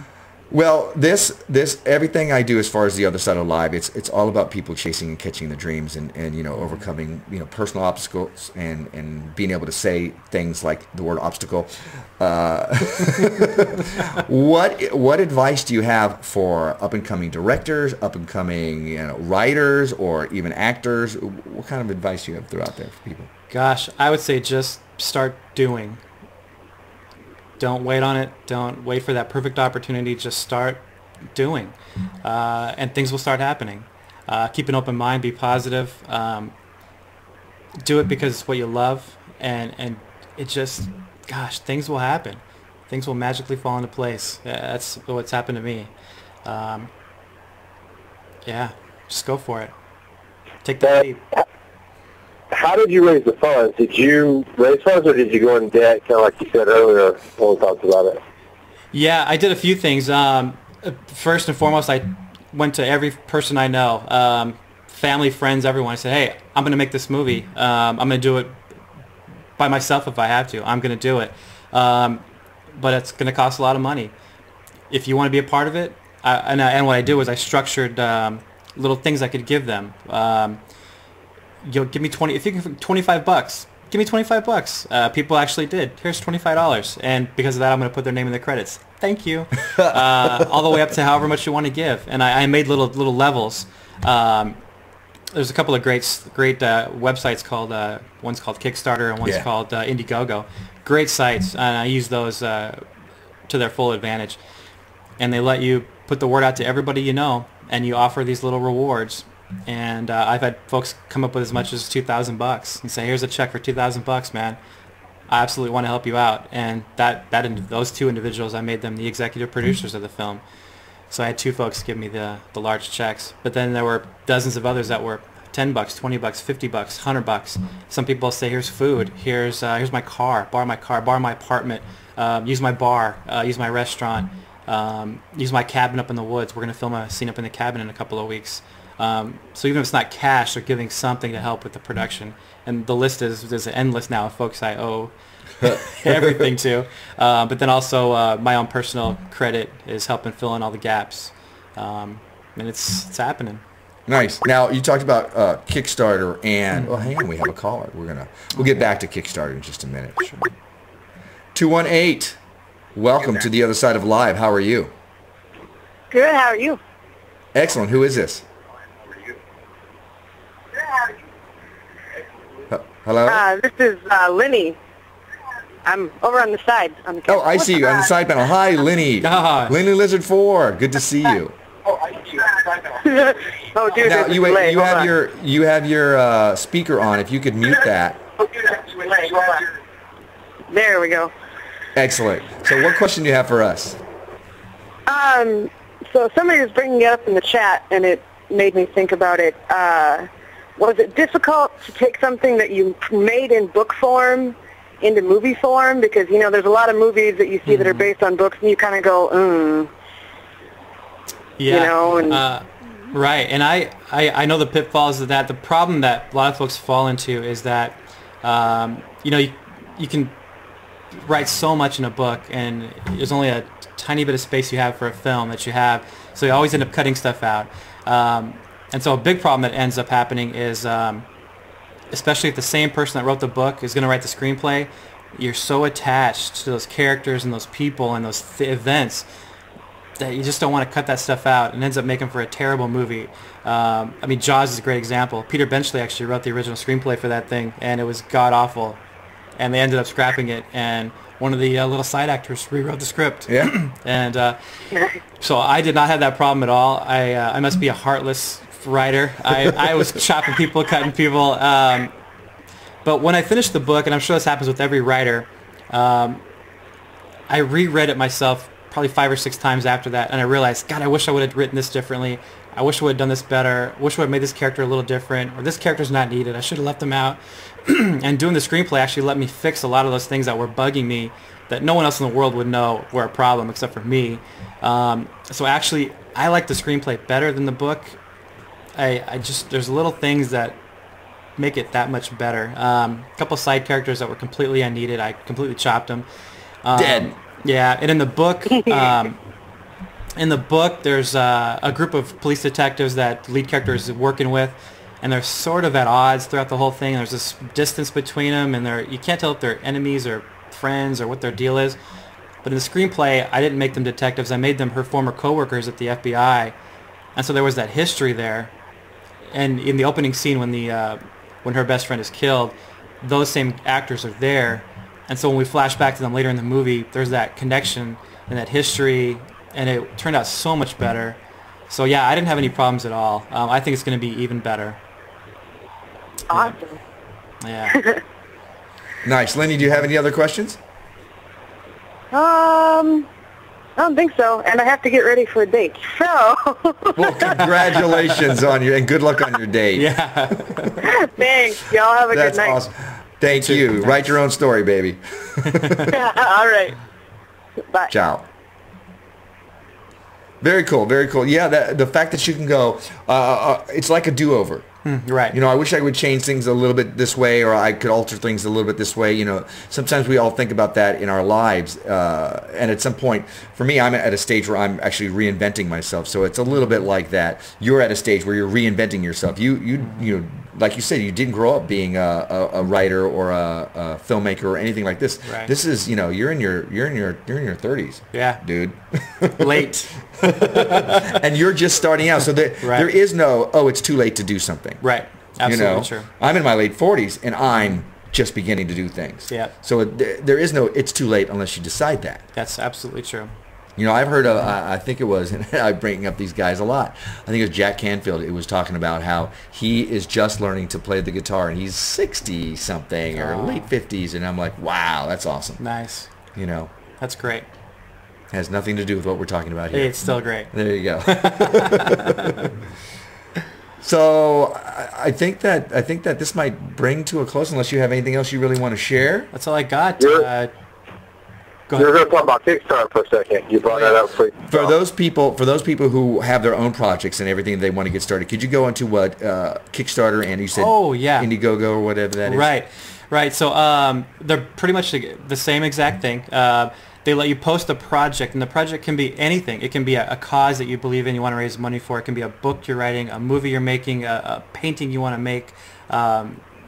Well, this everything I do as far as the other side of live, it's all about people chasing and catching the dreams and overcoming personal obstacles and being able to say things like the word obstacle. What advice do you have for up and coming directors, up and coming writers, or even actors? What kind of advice do you have throughout there for people? Gosh, I would say just start doing. Don't wait on it. Don't wait for that perfect opportunity. Just start doing, and things will start happening. Keep an open mind. Be positive. Do it because it's what you love, and it just, gosh, things will happen. Things will magically fall into place. That's what's happened to me. Yeah, just go for it. Take the leap. How did you raise the funds? Did you raise funds or did you go in debt, kind of like you said earlier when we talked about it? Yeah, I did a few things. First and foremost, I went to every person I know, family, friends, everyone. I said, hey, I'm going to make this movie. I'm going to do it by myself if I have to. I'm going to do it. But it's going to cost a lot of money. If you want to be a part of it, and what I did was I structured little things I could give them. Give me 20. If you can, $25. Give me $25. People actually did. Here's $25, and because of that, I'm going to put their name in the credits. Thank you. All the way up to however much you want to give, and I made little levels. There's a couple of great websites called one's called Kickstarter and one's called Indiegogo. Great sites, and I use those to their full advantage. And they let you put the word out to everybody you know, and you offer these little rewards. And I've had folks come up with as much as $2,000 and say, here's a check for $2,000, man. I absolutely want to help you out. And those two individuals, I made them the executive producers of the film. So I had two folks give me the large checks. But then there were dozens of others that were $10, $20, $50, $100. Some people say, here's food, here's my car, borrow my apartment, use my bar, use my restaurant, use my cabin up in the woods. We're going to film a scene up in the cabin in a couple of weeks. So even if it's not cash, they're giving something to help with the production. And the list is endless now of folks I owe everything to. But then also my own personal credit is helping fill in all the gaps. And it's happening. Nice. Now, you talked about Kickstarter and... Oh, hang on. We have a caller. We'll get back to Kickstarter in just a minute. Sure. 218. Welcome to the other side of live. How are you? Good. How are you? Excellent. Who is this? Hello? This is Lenny. I'm over on the side. On the Oh, I see you on the side panel. Hi, Lenny. Hi. Lenny Lizard 4. Good to see you. Oh, dude, Now, there's a you delay. Hold on. have your speaker on. If you could mute that. There we go. Excellent. So what question do you have for us? So somebody was bringing it up in the chat, and it made me think about it. Was it difficult to take something that you made in book form into movie form? Because, you know, there's a lot of movies that you see that are based on books, and you kind of go, Yeah. You know, and right. And I know the pitfalls of that. The problem that a lot of folks fall into is that, you know, you can write so much in a book, and there's only a tiny bit of space you have for a film that you have, so you always end up cutting stuff out. And so a big problem that ends up happening is, especially if the same person that wrote the book is going to write the screenplay, you're so attached to those characters and those people and those events that you just don't want to cut that stuff out, and ends up making for a terrible movie. I mean, Jaws is a great example. Peter Benchley actually wrote the original screenplay for that thing, and it was god-awful. And they ended up scrapping it, and one of the little side actors rewrote the script. Yeah. And so I did not have that problem at all. I must be a heartless writer. I was chopping people, cutting people. But when I finished the book, and I'm sure this happens with every writer, I reread it myself probably 5 or 6 times after that, and I realized, God, I wish I would have written this differently. I wish I would have done this better. I wish I would have made this character a little different, or this character's not needed. I should have left them out. And doing the screenplay actually let me fix a lot of those things that were bugging me that no one else in the world would know were a problem except for me. So actually, I like the screenplay better than the book. There's little things that make it that much better. A couple side characters that were completely unneeded, I completely chopped them. Dead. Yeah, and in the book, there's a group of police detectives that the lead character is working with, and they're sort of at odds throughout the whole thing. There's this distance between them, and you can't tell if they're enemies or friends or what their deal is. But in the screenplay, I didn't make them detectives. I made them her former coworkers at the FBI, and so there was that history there. And in the opening scene, when her best friend is killed, those same actors are there. And so when we flash back to them later in the movie, there's that connection and that history, and it turned out so much better. So yeah, I didn't have any problems at all. I think it's going to be even better. awesome. Yeah. Nice. Lenny, do you have any other questions? I don't think so, and I have to get ready for a date. So. Well, congratulations on your, and good luck on your date. Yeah. Thanks. Y'all have a That's good night. awesome. Thank you. Write your own story, baby. All right. Bye. Ciao. Very cool. Very cool. Yeah, the fact that you can go, it's like a do-over. Right. You know, I wish I would change things a little bit this way, or I could alter things a little bit this way. You know, sometimes we all think about that in our lives. And at some point, for me, I'm at a stage where I'm actually reinventing myself. So it's a little bit like that. You're at a stage where you're reinventing yourself. You know, like you said, you didn't grow up being a writer or a filmmaker or anything like this. Right. This is, you know, you're in your 30s. Yeah. Dude. Late. And you're just starting out. So there is no, it's too late to do something. Right. Absolutely you know, true. I'm in my late 40s, and I'm just beginning to do things. Yeah. So there is no, it's too late unless you decide that. That's absolutely true. You know, I've heard of, I think it was, and I bring up these guys a lot. I think it was Jack Canfield. It was talking about how he is just learning to play the guitar, and he's 60-something or late 50s, and I'm like, wow, that's awesome. Nice. You know. That's great. Has nothing to do with what we're talking about here. It's still great. There you go. So I think that this might bring to a close, unless you have anything else you really want to share. That's all I got. Go You're ahead. going to talk about Kickstarter for a second. You brought that up For those people who have their own projects and everything they want to get started, could you go into what Kickstarter and you said Indiegogo or whatever that is? Right. So they're pretty much the same exact thing. They let you post a project, and the project can be anything. It can be a cause that you believe in, you want to raise money for. It can be a book you're writing, a movie you're making, a painting you want to make,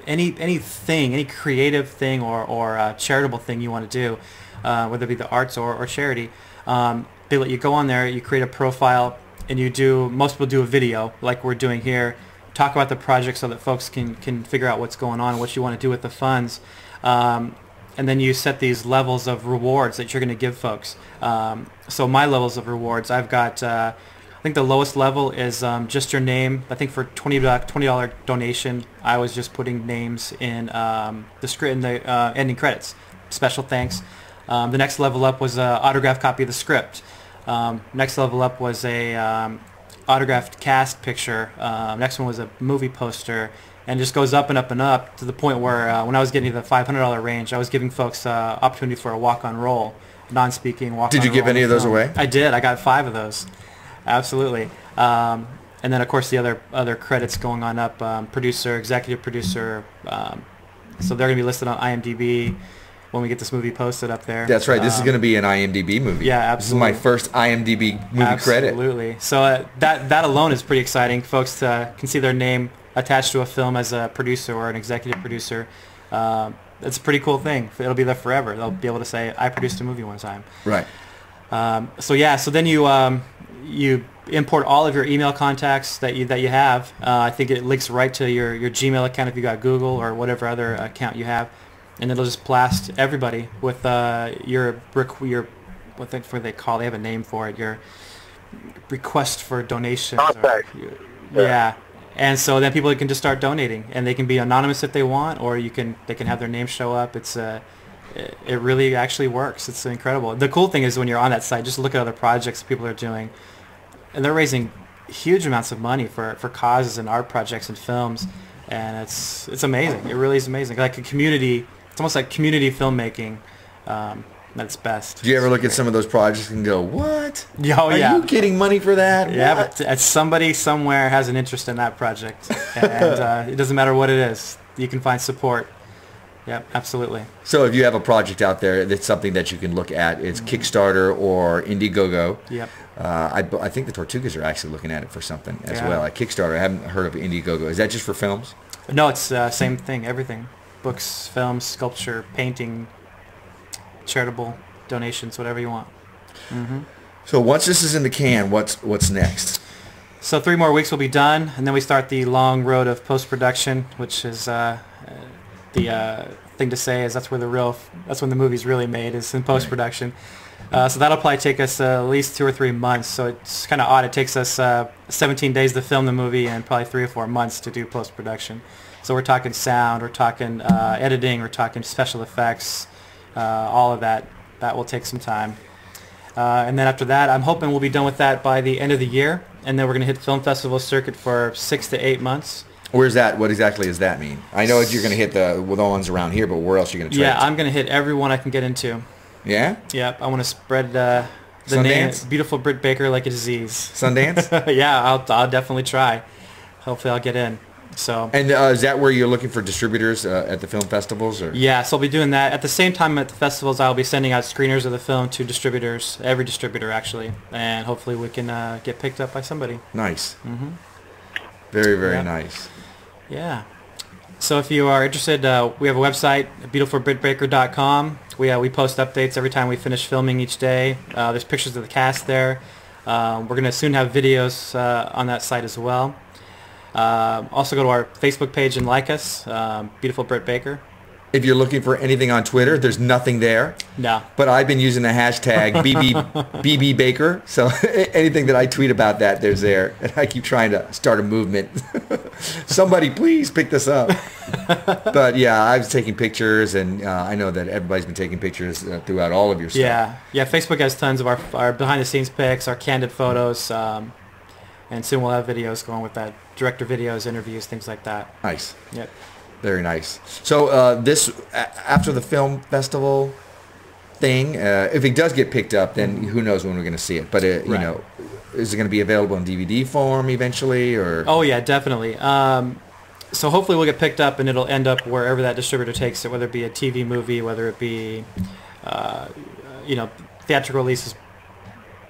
anything, any creative thing or a charitable thing you want to do. Whether it be the arts or charity. They let you go on there, you create a profile, and most people do a video like we're doing here, talk about the project so that folks can figure out what's going on and what you want to do with the funds. And then you set these levels of rewards that you're going to give folks. So my levels of rewards, I've got, I think the lowest level is just your name. I think for $20 donation, I was just putting names in the script, in the ending credits. Special thanks. The next level up was an autographed copy of the script. Next level up was a autographed cast picture. Next one was a movie poster, and just goes up and up and up to the point where when I was getting to the $500 range, I was giving folks opportunity for a walk-on role, non-speaking walk-on Did you give any of those away? I did. I got 5 of those. Absolutely. And then, of course, the other credits going on up, producer, executive producer. So they're going to be listed on IMDB when we get this movie posted up there. That's right. This is going to be an IMDb movie. Yeah, absolutely. This is my first IMDb movie credit. Absolutely. So that alone is pretty exciting. Folks can see their name attached to a film as a producer or an executive producer. It's a pretty cool thing. It'll be there forever. They'll be able to say, I produced a movie one time. Right. So then you import all of your email contacts that you have. I think it links right to your Gmail account if you got Google or whatever other account you have. And it'll just blast everybody with your what they call, they have a name for it, your request for donations. Contact. Yeah. And so then people can just start donating, and they can be anonymous if they want, or they can have their name show up. It really actually works. It's incredible. The cool thing is when you're on that site, just look at other projects people are doing, and they're raising huge amounts of money for causes and art projects and films, and it's amazing. It really is amazing. Like a community. It's almost like community filmmaking at its best. Do you ever look at some of those projects and go, what? Oh, yeah. Are you getting money for that? Yeah, What? but somebody somewhere has an interest in that project. And it doesn't matter what it is. You can find support. Yep, absolutely. So if you have a project out there that's something that you can look at, it's Kickstarter or Indiegogo. Yep. I think the Tortugas are actually looking at it for something as Yeah. well. At Kickstarter, I haven't heard of Indiegogo. Is that just for films? No, it's same thing, everything. Books, films, sculpture, painting, charitable donations, whatever you want. Mm-hmm. So once this is in the can, what's next? So 3 more weeks will be done, and then we start the long road of post-production, which is the thing to say is that's when the movie's really made, is in post-production. So that'll probably take us at least 2 or 3 months. So it's kind of odd. It takes us 17 days to film the movie and probably 3 or 4 months to do post-production. So we're talking sound, we're talking editing, we're talking special effects, all of that. That will take some time. And then after that, I'm hoping we'll be done with that by the end of the year. And then we're going to hit the film festival circuit for 6 to 8 months. Where's that? What exactly does that mean? I know you're going to hit the ones around here, but where else are you going to try? Yeah, I'm going to hit every one I can get into. Yeah? Yep, I want to spread the name, beautiful Brit Baker, like a disease. Sundance? Yeah, I'll definitely try. Hopefully I'll get in. So. And is that where you're looking for distributors at the film festivals? Or? Yeah, so I'll be doing that. At the same time at the festivals, I'll be sending out screeners of the film to distributors, every distributor actually, and hopefully we can get picked up by somebody. Nice. Mm-hmm. Very, very nice. Yeah. So if you are interested, we have a website, beautifulbritbaker.com. We post updates every time we finish filming each day. There's pictures of the cast there. We're going to soon have videos on that site as well. Also go to our Facebook page and like us, Beautiful Brit Baker. If you're looking for anything on Twitter, there's nothing there. No. But I've been using the hashtag BB Baker, so anything that I tweet about that, there's there. And I keep trying to start a movement. Somebody please pick this up. But yeah, I was taking pictures, and I know that everybody's been taking pictures throughout all of your stuff. Yeah. Facebook has tons of our behind-the-scenes pics, our candid photos, and soon we'll have videos going with that. Director videos, interviews, things like that. Nice. Yep. Very nice. So this, after the film festival thing, if it does get picked up, then who knows when we're going to see it. But, you know, is it going to be available in DVD form eventually? Or? Oh, yeah, definitely. So hopefully we'll get picked up and it'll end up wherever that distributor takes it, whether it be a TV movie, whether it be, you know, theatrical release is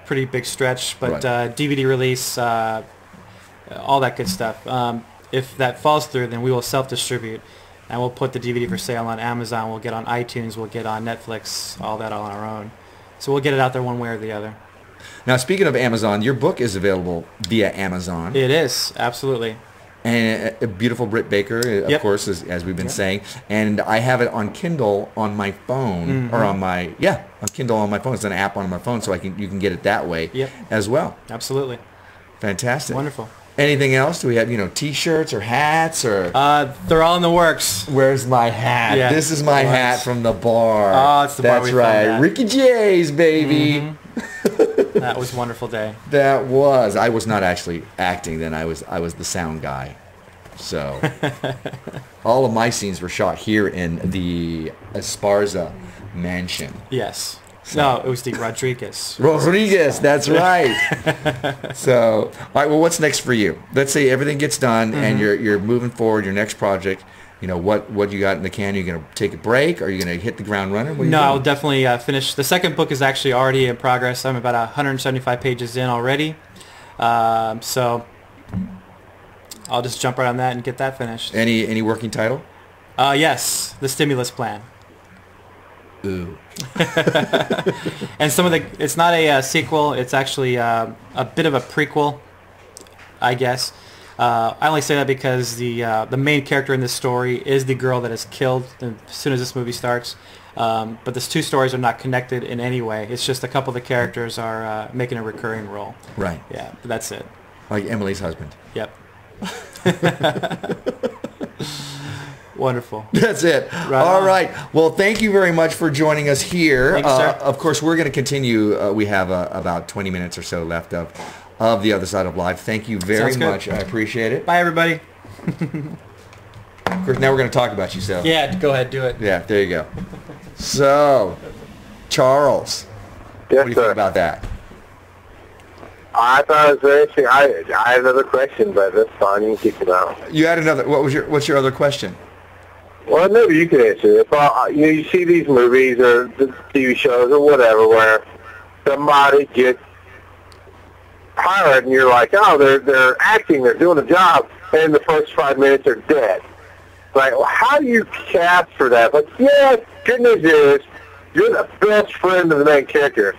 pretty big stretch, but DVD release, all that good stuff. If that falls through, then we will self-distribute, and we'll put the DVD for sale on Amazon. We'll get on iTunes. We'll get on Netflix. All that on our own. So we'll get it out there one way or the other. Now, speaking of Amazon, your book is available via Amazon. It is, absolutely. And a beautiful Brit Baker, of course, as we've been saying. And I have it on Kindle on my phone, or on my on Kindle on my phone. It's an app on my phone, so you can get it that way as well. Absolutely. Fantastic. Wonderful. Anything else? Do we have, you know, T-shirts or hats or? They're all in the works. Where's my hat? Yeah. This is my hat from the bar. Oh, it's the bar. That's right, Ricky J's, baby. That was a wonderful day. That was. I was not actually acting then. I was the sound guy. So all of my scenes were shot here in the Esparza mansion. Yes. No, it was the Rodriguez. Rodriguez, that's right. So, all right, well, what's next for you? Let's say everything gets done and you're moving forward, your next project, you know, what you got in the can? Are you going to take a break? Are you going to hit the ground running? No, I'll definitely finish. The second book is actually already in progress. I'm about 175 pages in already. So I'll just jump right on that and get that finished. Any working title? Yes, The Stimulus Plan. Ooh. And it's not a sequel. It's actually a bit of a prequel, I guess. I only say that because the main character in this story is the girl that is killed as soon as this movie starts. But these two stories are not connected in any way. It's just a couple of the characters are making a recurring role. Right. Yeah, but that's it. Like Emily's husband. Yep. Wonderful. That's it. Right All on. right. Well, thank you very much for joining us here. Thanks, sir. Of course, we're going to continue. We have about 20 minutes or so left of The Other Side of Life. Thank you very much. I appreciate it. Bye, everybody. Of course, now we're going to talk about you, so. Yeah, go ahead, do it. Yeah, there you go. So, Charles, Yes, what do you sir. think about that? I thought it was very interesting. I had another question, but that's fine. You can keep it out. You had another. What's your other question? Well, maybe you can answer it. Well, you know, you see these movies or the TV shows or whatever where somebody gets hired and you're like, oh, they're acting, they're doing a job, and in the first 5 minutes they're dead. Like, well, how do you cast for that? But yeah, good news is you're the best friend of the main character.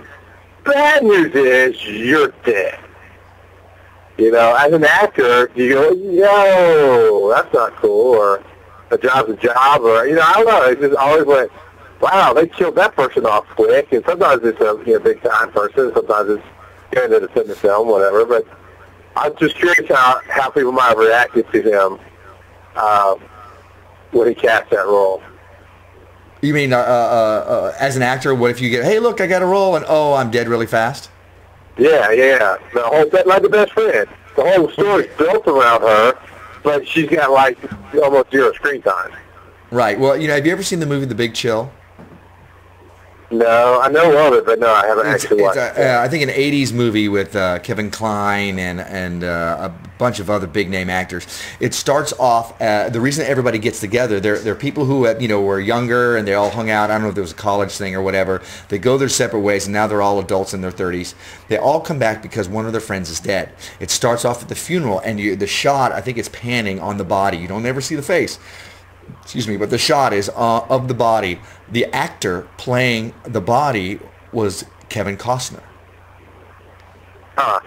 Bad news is you're dead. You know, as an actor, you go, yo, that's not cool, or a job's a job, or, you know, I don't know. It just always went, wow, they killed that person off quick. And sometimes it's a big-time person. Sometimes it's going to the film, whatever. But I'm just curious how people might have reacted to him when he cast that role. You mean as an actor, what if you get, hey, look, I got a role, and oh, I'm dead really fast? Yeah. The whole like the best friend. The whole story's built around her, but she's got like almost zero screen time. Right. Well, you know, have you ever seen the movie The Big Chill? No, I know of it, but no, I haven't actually watched it. I think an 80s movie with Kevin Kline and a bunch of other big-name actors. It starts off, the reason everybody gets together, they're people who were younger and they all hung out. I don't know if it was a college thing or whatever. They go their separate ways, and now they're all adults in their 30s. They all come back because one of their friends is dead. It starts off at the funeral, and the shot, I think it's panning on the body. You don't ever see the face. Excuse me, but the shot is of the body. The actor playing the body was Kevin Costner. Huh.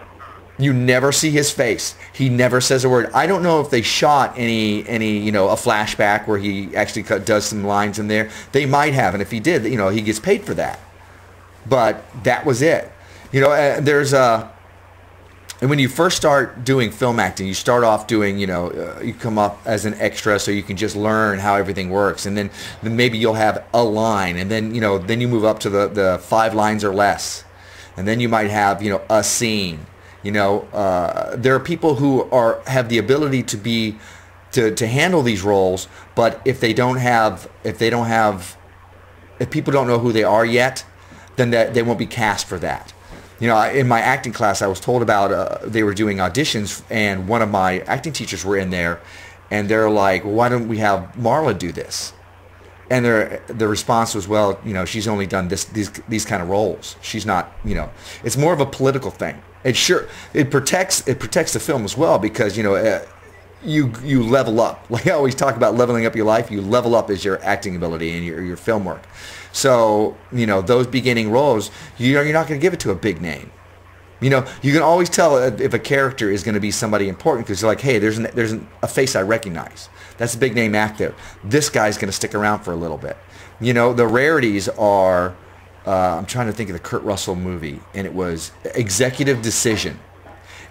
You never see his face. He never says a word. I don't know if they shot any a flashback where he actually does some lines in there. They might have, and if he did, he gets paid for that. But that was it. There's a... And when you first start doing film acting, you start off doing, you come up as an extra so you can just learn how everything works. And then maybe you'll have a line. And then, then you move up to the 5 lines or less. And then you might have, a scene. There are people who have the ability to handle these roles, but if people don't know who they are yet, then they won't be cast for that. In my acting class, I was told about they were doing auditions, and one of my acting teachers were in there, and they're like, "Why don't we have Marla do this?" And the response was, "Well, she's only done these kind of roles. She's not, it's more of a political thing." It protects the film as well, because you level up. Like I always talk about leveling up your life. You level up as your acting ability and your film work. So those beginning roles, you're not going to give it to a big name. You can always tell if a character is going to be somebody important, because you're like, hey, there's a face I recognize. That's a big name actor. This guy's going to stick around for a little bit. The rarities are. I'm trying to think of the Kurt Russell movie, and it was Executive Decision.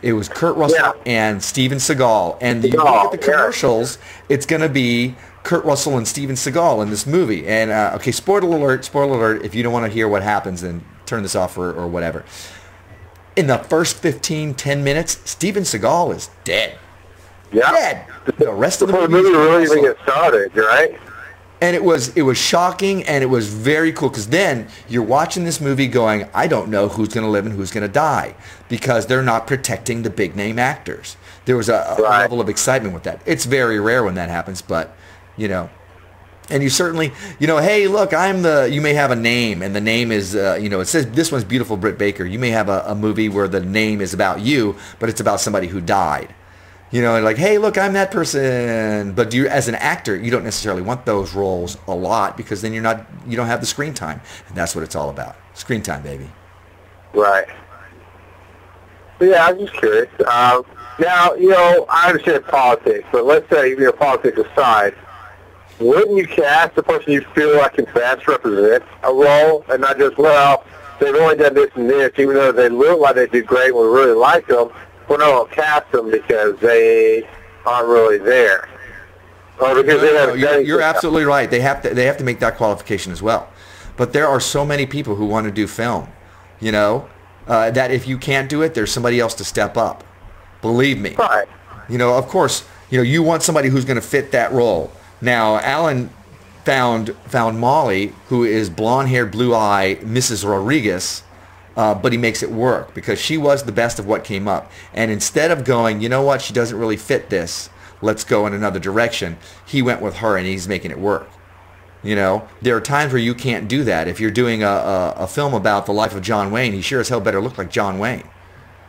It was Kurt Russell and Steven Seagal, and you look at the commercials, it's going to be Kurt Russell and Steven Seagal in this movie. And okay, spoiler alert, if you don't want to hear what happens, then turn this off or whatever. In the first 10 minutes, Steven Seagal is dead. Yeah. Dead. The rest of the movie really even gets started, right? And it was shocking, and it was very cool, because then you're watching this movie going, I don't know who's going to live and who's going to die, because they're not protecting the big name actors. There was a level of excitement with that. It's very rare when that happens, but and you certainly, hey, look, you may have a name, and the name is, it says this one's Beautiful Brit Baker. You may have a movie where the name is about you, but it's about somebody who died. Like, hey, look, I'm that person. But as an actor, you don't necessarily want those roles a lot, because then you don't have the screen time. And that's what it's all about. Screen time, baby. Right. Yeah, I'm just curious. Now, I understand politics, but let's say, politics aside, wouldn't you cast the person you feel like can best represent a role, and not just, well, they've only done this and this, even though they look like they do great and we really like them, we're not going to cast them because they aren't really there. Or because you're absolutely right. They have to make that qualification as well. But there are so many people who want to do film, that if you can't do it, there's somebody else to step up. Believe me. Right. Of course, you want somebody who's going to fit that role. Now, Alan found Molly, who is blonde-haired, blue-eyed Mrs. Rodriguez, but he makes it work, because she was the best of what came up. And instead of going, you know what, she doesn't really fit this, let's go in another direction, he went with her, and he's making it work. There are times where you can't do that. If you're doing a film about the life of John Wayne, he sure as hell better look like John Wayne.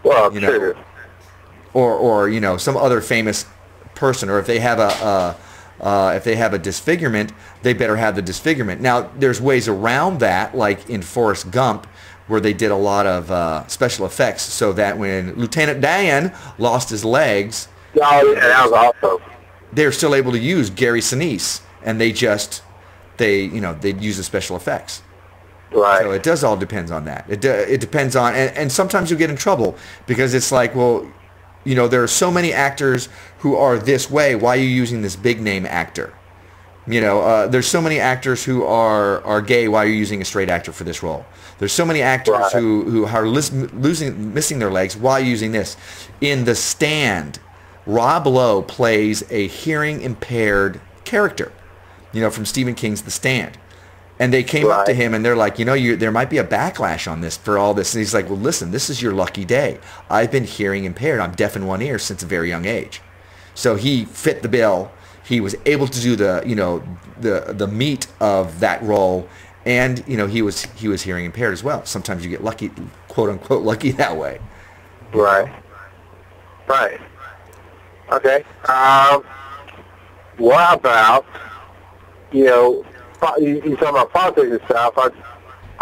Well, true. Or some other famous person, or if they have a disfigurement, they better have the disfigurement. Now, there's ways around that, like in Forrest Gump, where they did a lot of special effects, so that when Lieutenant Dan lost his legs, that was awesome. They're still able to use Gary Sinise, and they use the special effects. Right. So it does all depends on that. It depends on, and sometimes you get in trouble, because it's like, well, there are so many actors who are this way. Why are you using this big name actor? There's so many actors who are gay. Why are you using a straight actor for this role? There's so many actors who are missing their legs. Why are you using this? In The Stand, Rob Lowe plays a hearing impaired character, from Stephen King's The Stand. And they came up to him, and they're like, there might be a backlash on this for all this. And he's like, well, listen, this is your lucky day. I've been hearing impaired. I'm deaf in one ear since a very young age. So he fit the bill. He was able to do the meat of that role, and he was hearing impaired as well. Sometimes you get lucky, quote unquote, lucky that way. Right. Right. Okay. What about you talking about politics and stuff?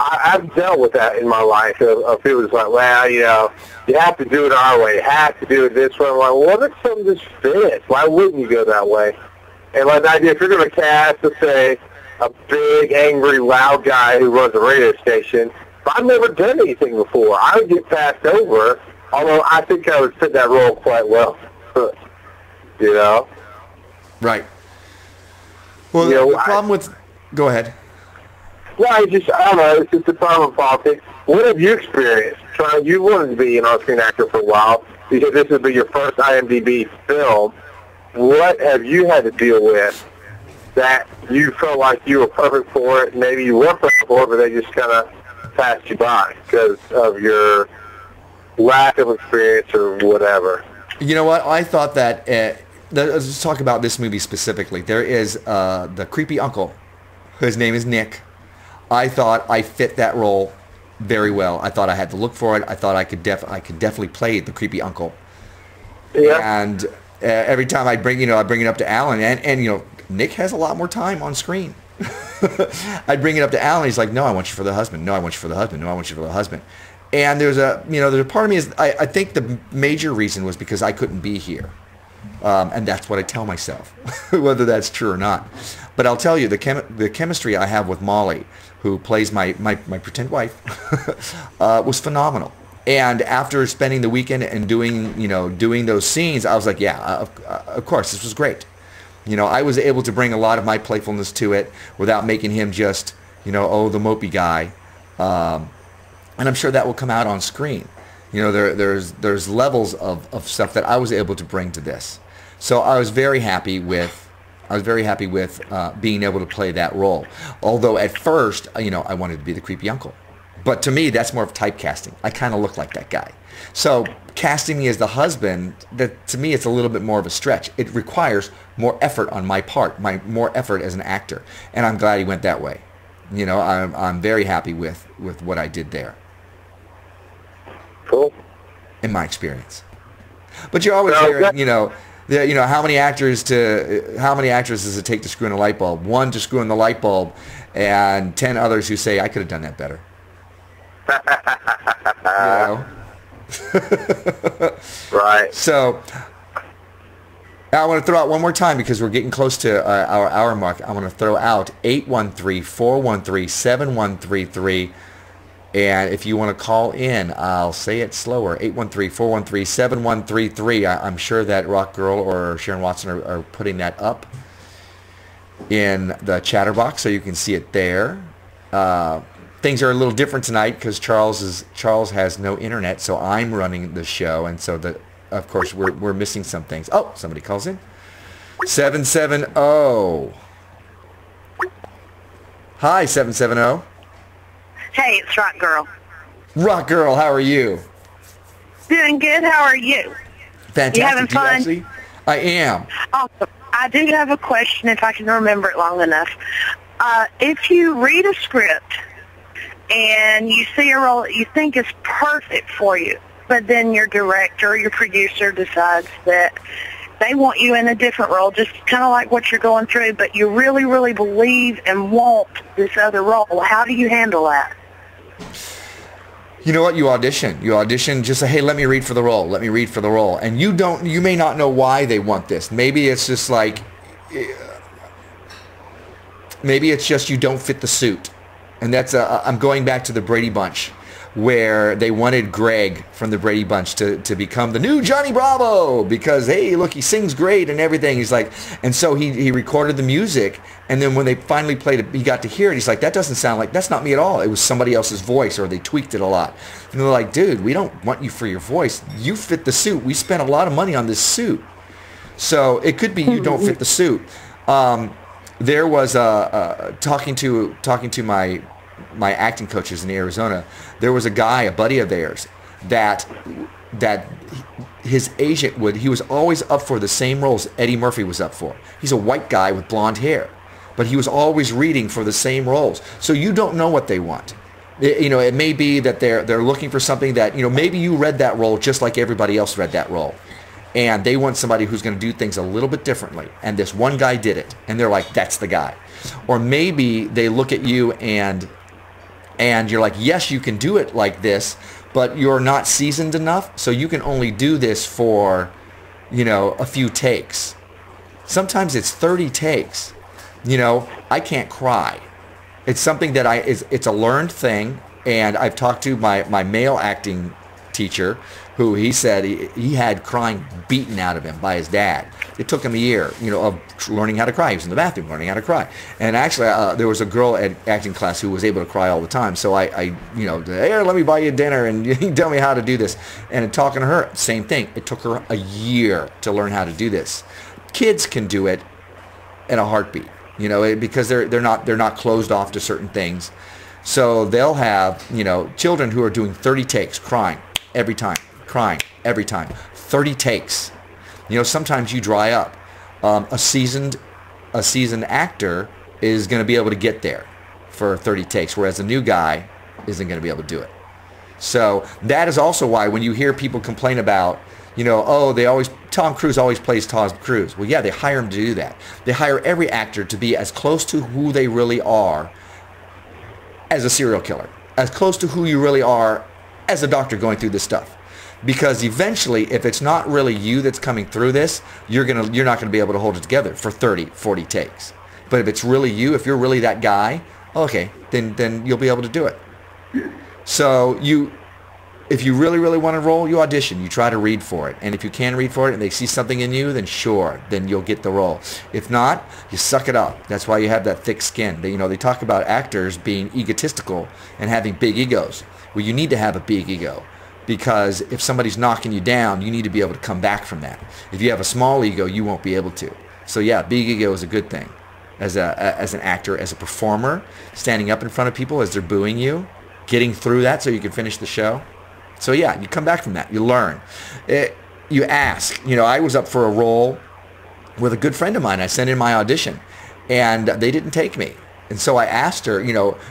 I've dealt with that in my life. Of people just like, well, you know, you have to do it our way. You have to do it this way. I'm like, well, what if something just fits? Why wouldn't you go that way? And like the idea, if you're going to cast, let's say, a big, angry, loud guy who runs a radio station, I've never done anything before. I would get passed over, although I think I would fit that role quite well. You know? Right. Well, you know, the problem with... Go ahead. Well, I don't know, it's just the problem with politics. What have you experienced? You wanted to be an on-screen actor for a while, because this would be your first IMDb film. What have you had to deal with that you felt like you were perfect for it? Maybe you weren't perfect for it, but they just kind of passed you by because of your lack of experience or whatever. You know what? I thought that... let's talk about this movie specifically. There is the creepy uncle. His name is Nick. I thought I fit that role very well. I thought I had to look for it. I thought I could definitely play the creepy uncle. Yeah. And every time I bring it up to Alan, and you know, Nick has a lot more time on screen. I'd bring it up to Alan. He's like, "No, I want you for the husband. No, I want you for the husband. No, I want you for the husband." And there's a part of me is I think the major reason was because I couldn't be here. And that's what I tell myself, whether that's true or not. But I'll tell you, the chemistry I have with Molly, who plays my pretend wife, was phenomenal. And after spending the weekend and doing those scenes, I was like, yeah, of course, this was great. You know, I was able to bring a lot of my playfulness to it without making him just, the mopey guy. And I'm sure that will come out on screen. You know, there's levels of stuff that I was able to bring to this. So I was very happy with being able to play that role. Although at first, I wanted to be the creepy uncle. But to me, that's more of typecasting. I kind of look like that guy. So casting me as the husband, to me, it's a little bit more of a stretch. It requires more effort on my part, more effort as an actor. And I'm glad he went that way. You know, I'm very happy with what I did there. Cool. In my experience. But you're always hearing, how many actors does it take to screw in a light bulb? One to screw in the light bulb, and 10 others who say, I could have done that better. Right. So I want to throw out one more time because we're getting close to our hour mark. I want to throw out 813-413-7133. And if you want to call in, I'll say it slower, 813-413-7133. I'm sure that Rock Girl or Sharon Watson are putting that up in the chatterbox so you can see it there. Things are a little different tonight because Charles has no internet, so I'm running the show, and so of course we're missing some things. Oh, somebody calls in. 770. Hi, 770. Hey, it's Rock Girl. Rock Girl, how are you? Doing good. How are you? Fantastic. You having fun? I am. Awesome. I do have a question if I can remember it long enough. If you read a script and you see a role that you think is perfect for you, but then your director or your producer decides that they want you in a different role, just kind of like what you're going through, but you really, really believe and want this other role, how do you handle that? You know what? You audition. Just say, hey, let me read for the role. And you may not know why they want this. Maybe it's just like, maybe it's just you don't fit the suit. And I'm going back to the Brady Bunch, where they wanted Greg from the Brady Bunch to become the new Johnny Bravo because, hey, look, he sings great and everything. He's like, and so he recorded the music, and then when they finally played it, he got to hear it. He's like, that doesn't sound like, that's not me at all. It was somebody else's voice, or they tweaked it a lot. And they're like, dude, we don't want you for your voice. You fit the suit. We spent a lot of money on this suit. So it could be you don't fit the suit. There was talking to my acting coaches in Arizona. There was a guy, a buddy of theirs, that his agent he was always up for the same roles Eddie Murphy was up for. He's a white guy with blonde hair, but he was always reading for the same roles. So you don't know what they want. It may be that they're looking for something that, maybe you read that role just like everybody else read that role. And they want somebody who's going to do things a little bit differently. And this one guy did it. And they're like, that's the guy. Or maybe they look at you and And you're like, yes, you can do it like this, but you're not seasoned enough, so you can only do this for, a few takes. Sometimes it's 30 takes. I can't cry. It's something that it's a learned thing, and I've talked to my male acting teacher, who he said he had crying beaten out of him by his dad. It took him a year, of learning how to cry. He was in the bathroom learning how to cry. And actually, there was a girl at acting class who was able to cry all the time. So I hey, let me buy you dinner and you can tell me how to do this. And talking to her, same thing. It took her a year to learn how to do this. Kids can do it in a heartbeat, because they're not closed off to certain things. So they'll have, children who are doing 30 takes, crying every time. 30 takes. Sometimes you dry up. A seasoned actor is going to be able to get there for 30 takes, whereas a new guy isn't going to be able to do it. So that is also why when you hear people complain about, Tom Cruise always plays Tom Cruise. Well, yeah, they hire him to do that. They hire every actor to be as close to who they really are as a serial killer, as close to who you really are as a doctor going through this stuff. Because eventually, if it's not really you that's coming through this, you're not going to be able to hold it together for 30, 40 takes. But if it's really you, if you're really that guy, okay, then you'll be able to do it. So if you really, really want to roll, you audition. You try to read for it. And if you can read for it and they see something in you, then sure, then you'll get the role. If not, you suck it up. That's why you have that thick skin. They talk about actors being egotistical and having big egos. Well, you need to have a big ego. Because if somebody's knocking you down, you need to be able to come back from that. If you have a small ego, you won't be able to. So yeah, big ego is a good thing. As an actor, as a performer, standing up in front of people as they're booing you, getting through that so you can finish the show. So yeah, you come back from that. You learn. You ask. I was up for a role with a good friend of mine. I sent in my audition, and they didn't take me. And so I asked her,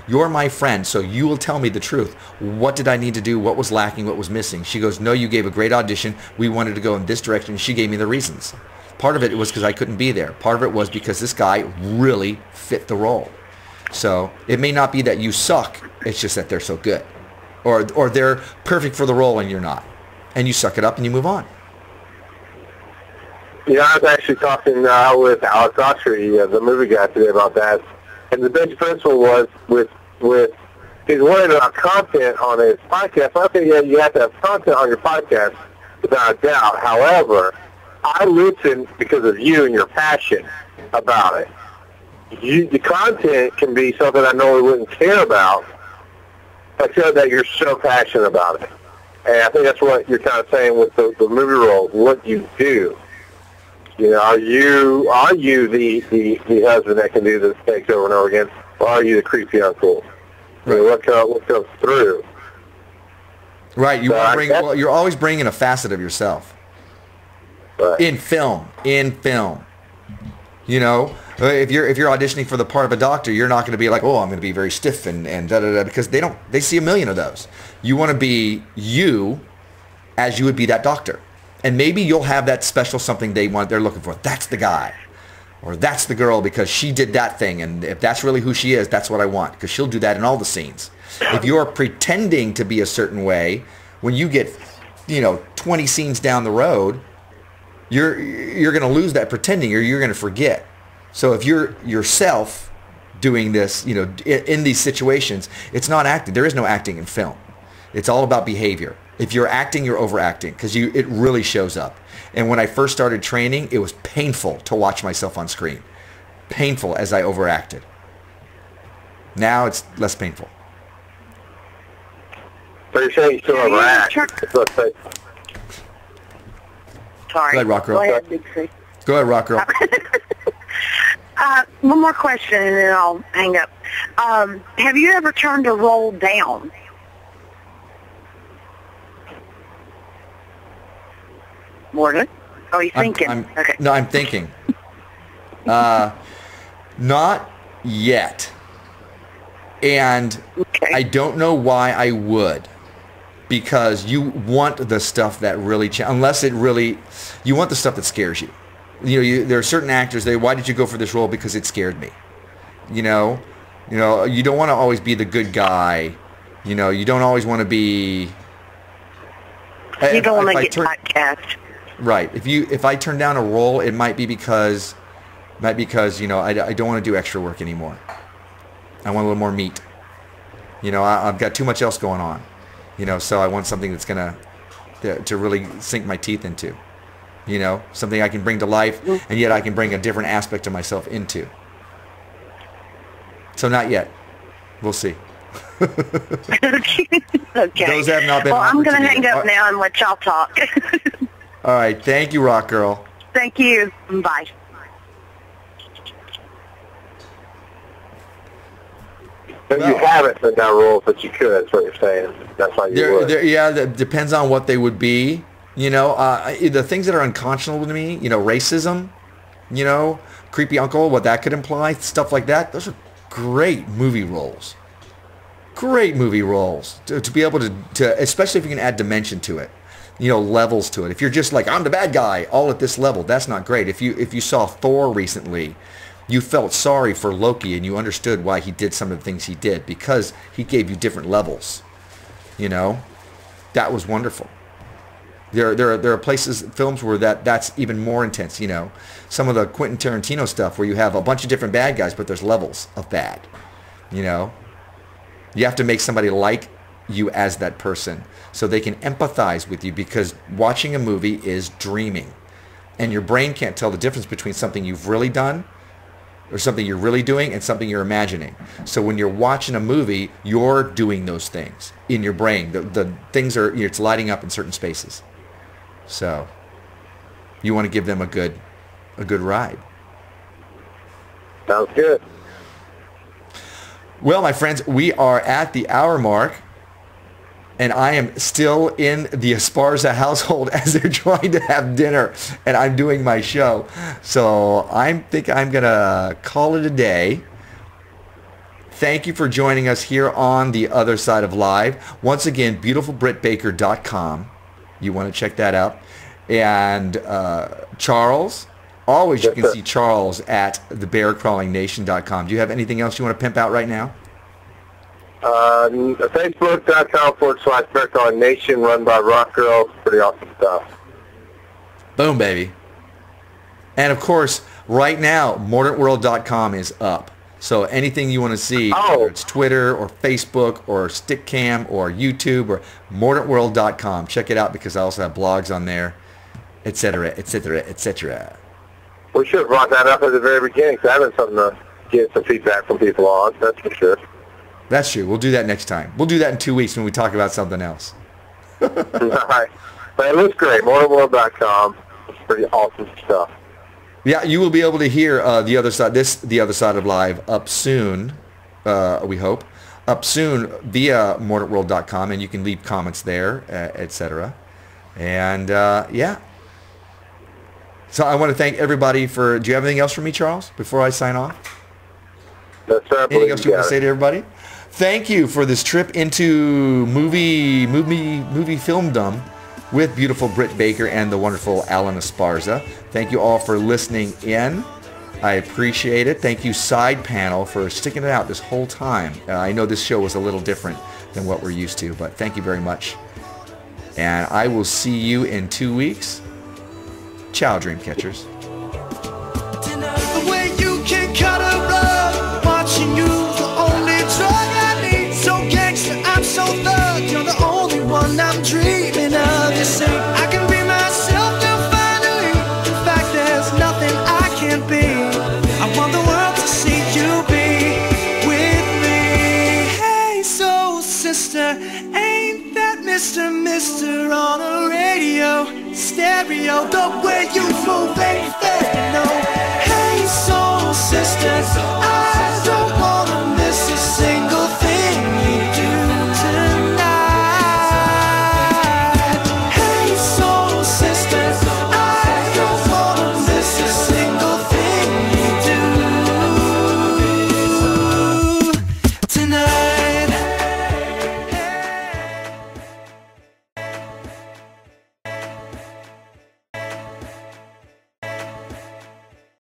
you're my friend, so you will tell me the truth. What did I need to do? What was lacking? What was missing? She goes, no, you gave a great audition. We wanted to go in this direction. She gave me the reasons. Part of it was because I couldn't be there. Part of it was because this guy really fit the role. So it may not be that you suck. It's just that they're so good. Or they're perfect for the role and you're not. And you suck it up and you move on. I was actually talking with Alex Autry, the movie guy, today about that. And the big principle was with he's worried about content on his podcast. I think you have to have content on your podcast without a doubt. However, I listen because of you and your passion about it. The content can be something I normally wouldn't care about, except that you're so passionate about it. And I think that's what you're kind of saying with the movie role, what you do. Are you the husband that can do this takes over and over again, or are you the creepy uncle? Right. What comes through? Right. You're always bringing a facet of yourself. Right. In film. If you're auditioning for the part of a doctor, you're not going to be like, oh, I'm going to be very stiff and da-da-da, because they see a million of those. You want to be you as you would be that doctor. And maybe you'll have that special something they're looking for. That's the guy. Or that's the girl because she did that thing. And if that's really who she is, that's what I want. Because she'll do that in all the scenes. If you're pretending to be a certain way, when you get, 20 scenes down the road, you're going to lose that pretending or you're going to forget. So if you're yourself doing this, in these situations, it's not acting. There is no acting in film. It's all about behavior. If you're acting, you're overacting because it really shows up. And when I first started training, it was painful to watch myself on screen. Painful as I overacted. Now it's less painful. So you're saying you still overact. Sorry. Go ahead, Rock Girl. Go ahead, Big C. Go ahead, Rock Girl. One more question and then I'll hang up. Have you ever turned a role down? Morgan? Oh, he's thinking. Okay. No, I'm thinking. Not yet. And okay. I don't know why I would. Because you want the stuff that really, unless it really, you want the stuff that scares you. There are certain actors, why did you go for this role? Because it scared me. You know, you don't want to always be the good guy. You know, you don't always want to be... You don't want to get typecast. Right. If I turn down a role, it might be because you know, I don't want to do extra work anymore. I want a little more meat. You know, I've got too much else going on. You know, so I want something that's gonna to really sink my teeth into. You know, something I can bring to life, and yet I can bring a different aspect of myself into. So not yet. We'll see. Okay. Those have not been. Well, I'm going to hang yet. up now and let y'all talk. All right. Thank you, Rock Girl. Thank you. Bye. But you haven't been down roles that you could. That's what you're saying. That's why you would. Yeah, that depends on what they would be. You know, the things that are unconscionable to me, you know, racism, you know, creepy uncle, what that could imply, stuff like that. Those are great movie roles. Great movie roles to be able to, especially if you can add dimension to it, you know, levels to it. If you're just like, I'm the bad guy, all at this level, that's not great. If you saw Thor recently, you felt sorry for Loki and you understood why he did some of the things he did because he gave you different levels. You know, that was wonderful. There are places, films where that's even more intense. You know, some of the Quentin Tarantino stuff where you have a bunch of different bad guys, but there's levels of bad. You know, you have to make somebody like you as that person so they can empathize with you, because watching a movie is dreaming, and your brain can't tell the difference between something you've really done or something you're really doing and something you're imagining. So when you're watching a movie, you're doing those things in your brain. The things are, it's lighting up in certain spaces. So you want to give them a good ride. Sounds good. Well, my friends, we are at the hour mark, and I am still in the Esparza household as they're trying to have dinner, and I'm doing my show. So I think I'm going to call it a day. Thank you for joining us here on The Other Side of Live. Once again, beautifulbritbaker.com. You want to check that out. And Charles, always you can see Charles at thebearcrawlingnation.com. Do you have anything else you want to pimp out right now? Facebook.com/bearcrawlingnation, run by Rock Girl. Pretty awesome stuff. Boom, baby. And of course, right now, mordantworld.com is up. So anything you want to see, whether it's Twitter or Facebook or Stickcam or YouTube or mordantworld.com, check it out, because I also have blogs on there, etc., etc., etc. We should have brought that up at the very beginning, because I have something to get some feedback from people on, that's for sure. That's true. We'll do that next time. We'll do that in 2 weeks when we talk about something else. All right. But it looks great. mordantworld.com. It's pretty awesome stuff. Yeah, you will be able to hear The Other Side of Live up soon, we hope, up soon via mordantworld.com, and you can leave comments there, etc. And, yeah. So I want to thank everybody for... Do you have anything else for me, Charles, before I sign off? That's right. Anything else you want to say to everybody? Thank you for this trip into movie filmdom with beautiful Brit Baker and the wonderful Alan Esparza. Thank you all for listening in. I appreciate it. Thank you, Side Panel, for sticking it out this whole time. I know this show was a little different than what we're used to, but thank you very much. And I will see you in 2 weeks. Ciao, Dreamcatchers. I'm dreaming of you. Say I can be myself now finally. In fact, there's nothing I can't be. I want the world to see you be with me. Hey, soul sister, ain't that Mr. on a radio, stereo, the way you move ain't fair, you know. Hey, soul sister,